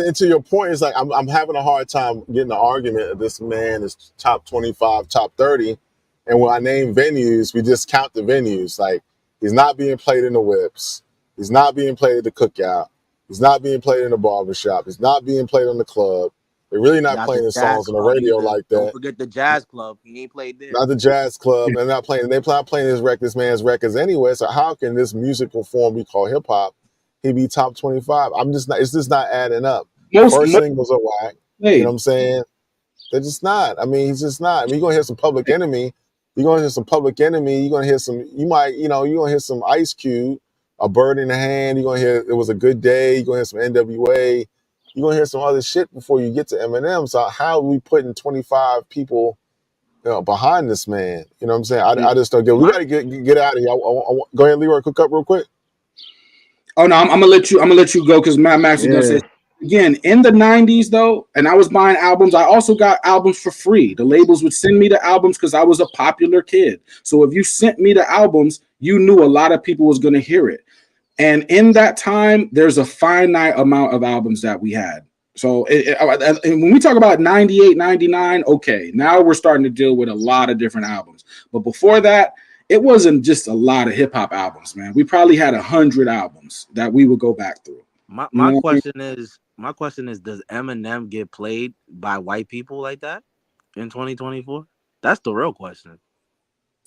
and to your point, it's like I'm having a hard time getting the argument that this man is top 25, top 30, and when I name venues, we just count the venues. Like he's not being played in the whips, he's not being played at the cookout, he's not being played in the barbershop, he's not being played on the club. They're really not Not the playing his jazz songs on the club radio either. like Don't that. forget the jazz club. He ain't played there. Not the jazz club, and not playing. They're not playing this man's records anyway. So how can this musical form we call hip hop he be top 25? I'm just not. It's just not adding up. The Most first singles are whack. You know what played. I'm saying? They're just not. I mean, he's just not. I mean, you're gonna hear some Public Enemy. You're gonna hear some Public Enemy. You're gonna hear some. You might. You're gonna hear some Ice Cube, A Bird in the Hand. You're gonna hear It Was a Good Day. You're gonna hear some NWA. You're gonna hear some other shit before you get to Eminem. So how are we putting 25 people behind this man? You know what I'm saying? I just don't get. We got to get out of here. Go ahead, Leroy. Cook up real quick. Oh no, I'm gonna let you go because Matt Max is gonna say Yeah. again in the 90s though, and I was buying albums. I also got albums for free. The labels would send me the albums because I was a popular kid. So if you sent me the albums, you knew a lot of people was gonna hear it. And in that time, there's a finite amount of albums that we had. So and when we talk about 98, 99, okay, now we're starting to deal with a lot of different albums. But before that, it wasn't just a lot of hip hop albums, man. We probably had 100 albums that we would go back through. My You know my what I mean? question is, does Eminem get played by white people like that in 2024? That's the real question.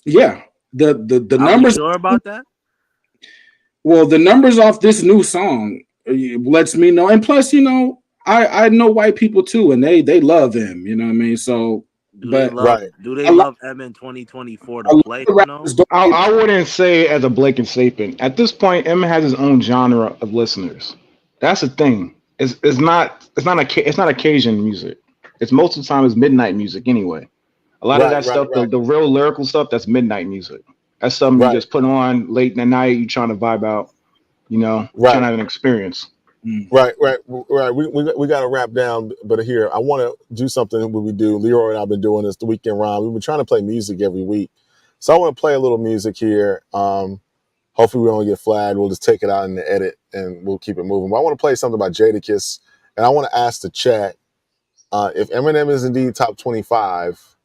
Yeah. The Are we numbers, sure about that? well, the numbers off this new song lets me know. And plus, I know white people too, and they love him. You know what I mean? So, Do they but love Right. do they a lot, love M in 2024 a to lot play of him though? rappers don't get. I wouldn't say as a blanket statement. At this point, Eminem has his own genre of listeners. That's the thing. It's not occasion music. It's most of the time it's midnight music anyway. A lot of Right. that Right. stuff, Right. the real lyrical stuff, that's midnight music. That's something you Right. just put on late in the night. You trying to vibe out. Trying Right. to have an experience. Mm. Right. We got to wrap down, but here I want to do something that we do. Leroy and I've been doing this the weekend round. We've been trying to play music every week, so I want to play a little music here. Hopefully we don't get flagged. We'll just take it out in the edit and we'll keep it moving. But I want to play something about Jadakiss, and I want to ask the chat if Eminem is indeed top 25.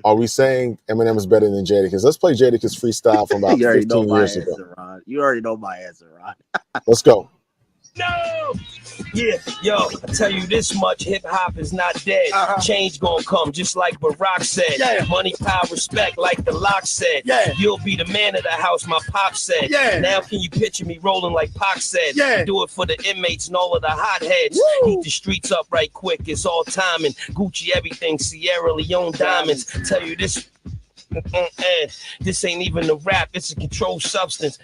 Are we saying Eminem is better than Jadakiss? Let's play Jadakiss freestyle from about 15 years ago. Ron. You already know my answer, Ron. Let's go. No! Yeah, yo, I tell you this much, hip-hop is not dead. Change gonna come, just like Barack said. Yeah. Money, power, respect, like the lock said. Yeah. You'll be the man of the house, my pop said. Yeah. Now can you picture me rolling like Pac said? Yeah. Do it for the inmates and all of the hotheads. Heat the streets up right quick, it's all timing. Gucci everything, Sierra Leone diamonds. Tell you this, this ain't even a rap, it's a controlled substance.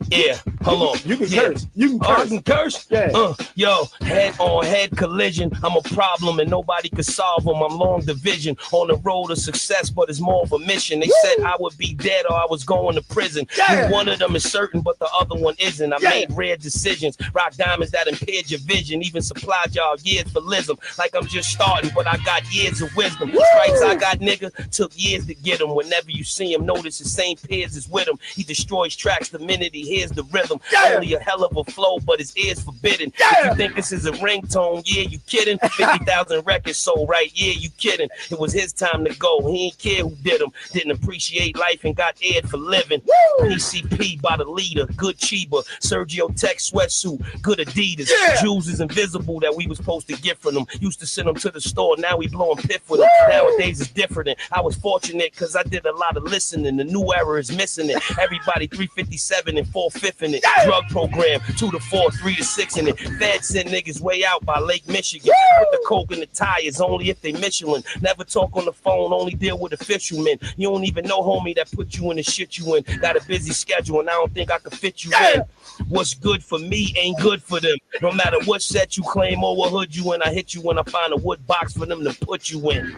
Yeah, hold on. You can curse. You can curse. I can curse? Yeah. Yo, head-on-head collision. I'm a problem and nobody could solve them. I'm long division on the road to success, but it's more of a mission. They said I would be dead or I was going to prison. Yeah. One of them is certain, but the other one isn't. I Yeah. made rare decisions. Rock diamonds that impaired your vision. Even supplied y'all years for lism. Like I'm just starting, but I got years of wisdom. Stripes I got, nigga, took years to get them. Whenever you see him, notice the same peers is with him. He destroys tracks the minute he hears the rhythm. Yeah. Only a hell of a flow, but his ears forbidden. Yeah. If you think this is a ringtone, yeah, you kidding? 50,000 records sold, right? Yeah, you kidding? It was his time to go. He ain't care who did him. Didn't appreciate life and got aired for living. PCP by the leader, good Chiba. Sergio Tech sweatsuit, good Adidas. Yeah. Jewels is invisible that we was supposed to get from them. Used to send them to the store, now we blowing piff with them. Nowadays it's different. I was fortunate because I did a lot of listening. The new era is missing it. Everybody 357 and 4/5 in it. Drug program 2 to 4, 3 to 6 in it. Fed send niggas way out by Lake Michigan. Put the coke in the tires only if they Michelin. Never talk on the phone, only deal with official men. You don't even know homie that put you in the shit you in. Got a busy schedule and I don't think I could fit you in. What's good for me ain't good for them. No matter what set you claim or what hood you in, I hit you when I find a wood box for them to put you in.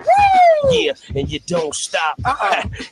Yeah, and you don't stop.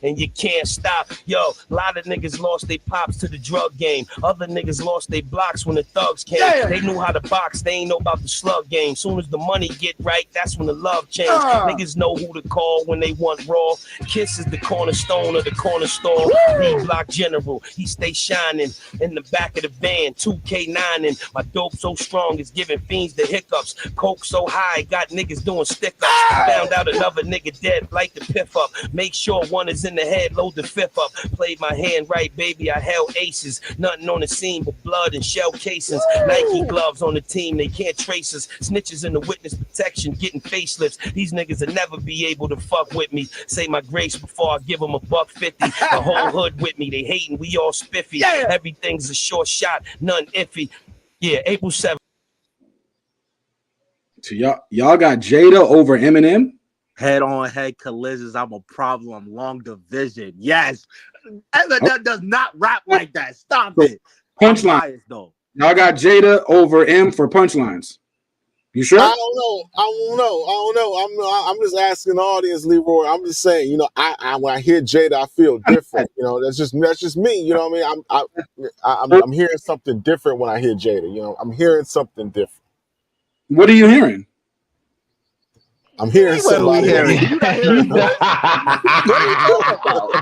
And you can't stop. Yo, a lot of niggas lost their pops to the drug game. Other niggas lost their blocks when the thugs came. Yeah. They knew how to box, they ain't know about the slug game. Soon as the money get right, that's when the love change. Niggas know who to call when they want raw. Kiss is the cornerstone of the corner store. D-block general, he stay shining in the back of the van. 2K9 and my dope so strong it's giving fiends the hiccups. Coke so high, got niggas doing stick-ups. Found out another nigga dead, light the piff up. Make sure one is in the head, load the fifth up. Played my hand right, baby, I held aces. Nothing on the scene but blood and shell casings. Nike gloves on the team, they can't trace us. Snitches in the witness protection, getting facelifts. These niggas will never be able to fuck with me. Say my grace before I give them $150. The whole hood with me, they hating, we all spiffy. Everything's a short shot, none iffy. Yeah, April 7th. So y'all got Jada over Eminem. Head-on-head collisions, I'm a problem. Long division, yes. Eminem does not rap like that. Stop it. Punchline. Biased, though. Y'all got Jada over M for punchlines. You sure? I don't know. I'm just asking the audience, Leroy. I'm just saying, you know, I when I hear Jada, I feel different. You know, that's just me. You know what I mean? I'm hearing something different when I hear Jada. You know, I'm hearing something different. What are you hearing? I'm hearing somebody. You not hearing what are you talking about?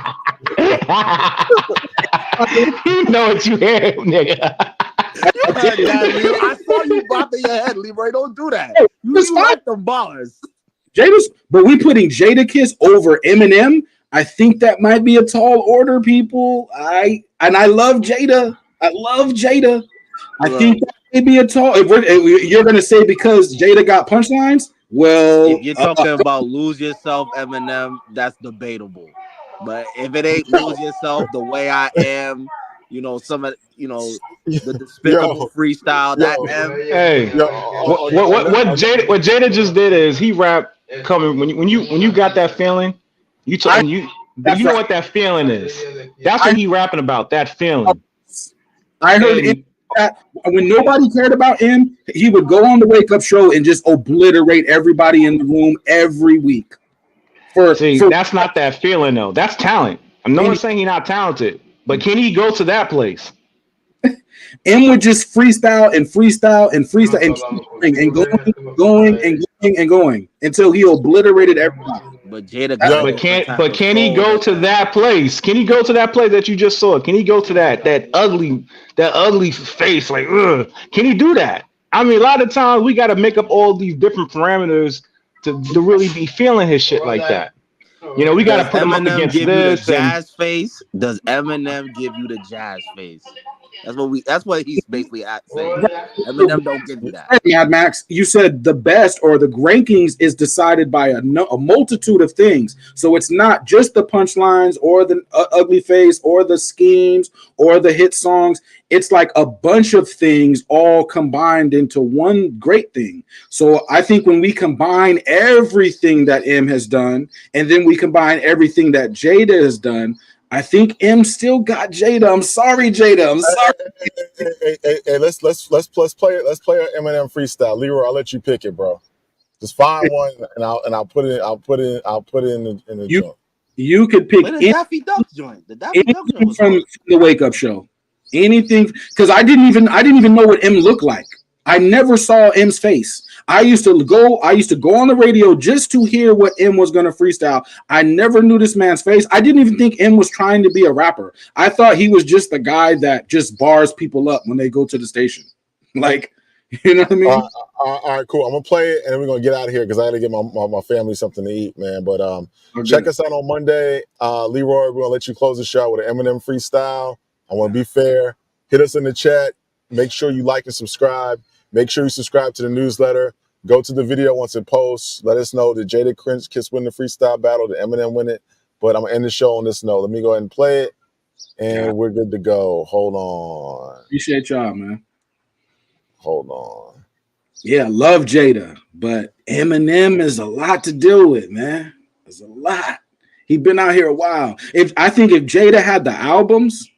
You know what you hear, nigga. I saw you bopping your head, Leroy. Don't do that. You like them bars. But we putting Jadakiss over Eminem. I think that might be a tall order, people. I love Jada. I love Jada. I think that may be a tall. If you're gonna say because Jada got punchlines, well, If you're talking about Lose Yourself, Eminem, that's debatable. But if it ain't Lose Yourself, The Way I Am, you know, some of the Despicable Freestyle, that M. Hey, what Jada just did is he rapped coming when you got that feeling, you know what that feeling is. That's what he rapping about, that feeling. I heard that when nobody cared about him, he would go on the Wake Up Show and just obliterate everybody in the room every week. That's not that feeling though. That's talent. I'm not saying he's not talented, but can he go to that place? M would just freestyle and freestyle and freestyle and keep going and going until he obliterated everybody. But Jada got a Yo, different type But of can he soul go than to M. that place? Can he go to that place that you just saw? Can he go to that ugly face? Like, ugh. Can he do that? I mean, a lot of times we got to make up all these different parameters to really be feeling his shit like that. You know, we got to Does put him up Eminem against give you the this and jazz face? Does Eminem give you the jazz face? That's what he's basically saying. Eminem don't give you that. Mad Max, you said the best or the rankings is decided by a multitude of things. So it's not just the punchlines or the ugly face or the schemes or the hit songs. It's like a bunch of things all combined into one great thing. So I think when we combine everything that M has done and then we combine everything that Jada has done, I think M still got Jada. I'm sorry, Jada. I'm sorry. Hey, let's play it. Let's play an Eminem freestyle. Leroy, I'll let you pick it, bro. Just find one, and I'll put it in the You joint. you could pick Play the Daffy Duck joint. The Daffy Duck joint anything was from hard. the Wake Up Show. Anything, because I didn't even know what M looked like. I never saw M's face. I used to go on the radio just to hear what M was going to freestyle. I never knew this man's face. I didn't even think M was trying to be a rapper. I thought he was just the guy that just bars people up when they go to the station. Like, you know what I mean? All right, cool. I'm gonna play it, and then we're gonna get out of here because I got to get my family something to eat, man. But check us out on Monday. Leroy, we're gonna let you close the show with an Eminem freestyle. I want to be fair. Hit us in the chat. Make sure you like and subscribe. Make sure you subscribe to the newsletter. Go to the video once it posts. Let us know that Jada Kiss win the freestyle battle, did Eminem win it. But I'm gonna end the show on this note. Let me go ahead and play it, and we're good to go. Hold on. Appreciate y'all, man. Hold on. Yeah, love Jada, but Eminem is a lot to deal with, man. It's a lot. He's been out here a while. I think if Jada had the albums,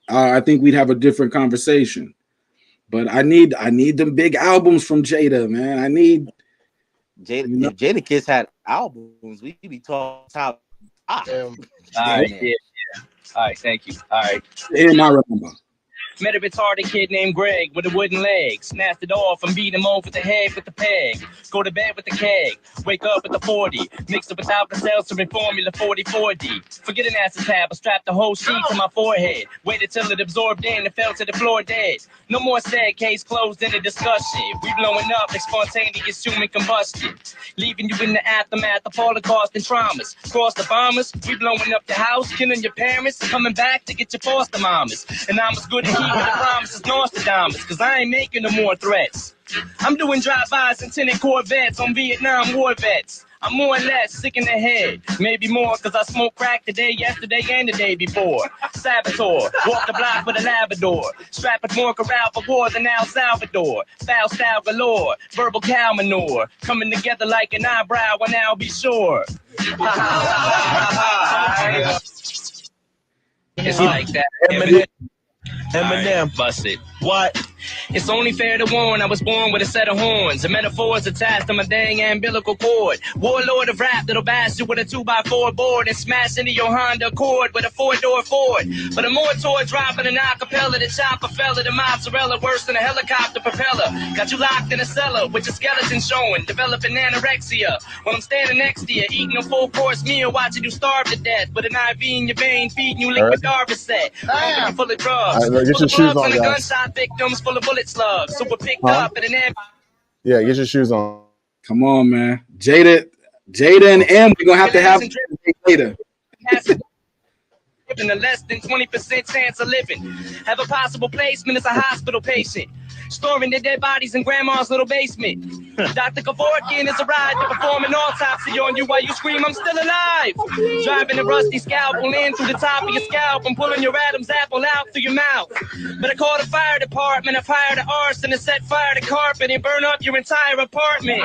I think we'd have a different conversation. But I need them big albums from Jada, man. I need Jada. You know? If Jada Kiss had albums, we'd be talking top. All right, yeah. All right, thank you. All right. And I remember. Met a retarded kid named Greg with a wooden leg. Snatched it off and beat him over the head with the peg. Go to bed with the keg. Wake up with the 40. Mix it without the seltzer and formula 40-40. Forget an acetab. I strapped the whole sheet to my forehead. Waited till it absorbed in and fell to the floor dead. No more said, case closed in a discussion. We blowing up like spontaneous human combustion. Leaving you in the aftermath of Holocaust and traumas. Cross the bombers. We blowing up your house, killing your parents. Coming back to get your foster mamas. And I'm as good as keeping the promises Nostradamus, cause I ain't making no more threats. I'm doing drive-bys and tinted Corvettes on Vietnam war vets. I'm more or less sick in the head, maybe more cause I smoked crack today, yesterday, and the day before. Saboteur, walk the block with a Labrador, strapping more corral for war than El Salvador. Foul style galore, verbal cow manure, coming together like an eyebrow, and I'll be sure. It's like that. Eminem, bust it. What? It's only fair to warn, I was born with a set of horns and metaphors attached to my dang umbilical cord. Warlord of rap that'll bash you with a 2x4 board and smash into your Honda Accord with a 4-door Ford. But a more toy dropping an acapella, the chopper fella, the mozzarella worse than a helicopter propeller. Got you locked in a cellar with your skeleton showing, developing anorexia. While I'm standing next to you, eating a full course meal, watching you starve to death with an IV in your vein, feeding you liquid Darvocet. You full of drugs, Get your shoes on, guys. gunshot victims full of bullet slugs. Super picked up at an end. Yeah, get your shoes on. Come on, man. Jada and M, we're gonna have to have later. A less than 20% chance of living. Have a possible placement as a hospital patient. Storing their dead bodies in grandma's little basement. Dr. Kevorkian is a ride to perform an autopsy on you while you scream, I'm still alive. Driving a rusty scalpel in through the top of your scalp and pulling your Adam's apple out through your mouth. But I called the fire department, I fired an arson and set fire to carpet and burn up your entire apartment.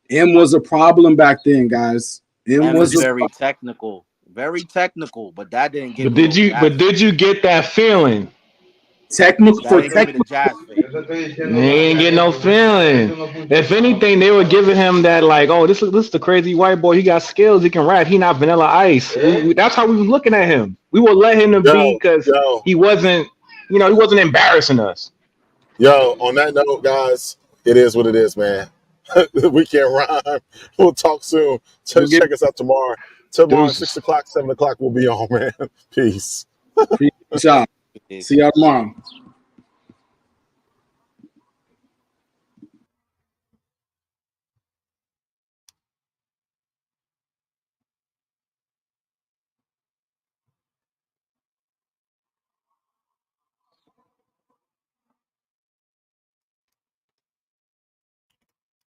M was a problem back then, guys. M was very technical, but that didn't get. But did you get that feeling? Technical for technical. They ain't get no feeling. If anything, they were giving him that like, oh, this is the crazy white boy. He got skills. He can rap. He not Vanilla Ice. That's how we was looking at him. We would let him be because he wasn't, he wasn't embarrassing us. Yo, on that note, guys, it is what it is, man. We can't rhyme. We'll talk soon. We'll get Check us out tomorrow. Tomorrow, deuces. 6 o'clock, 7 o'clock, we'll be on, man. Peace. Peace out. Peace. See y'all tomorrow.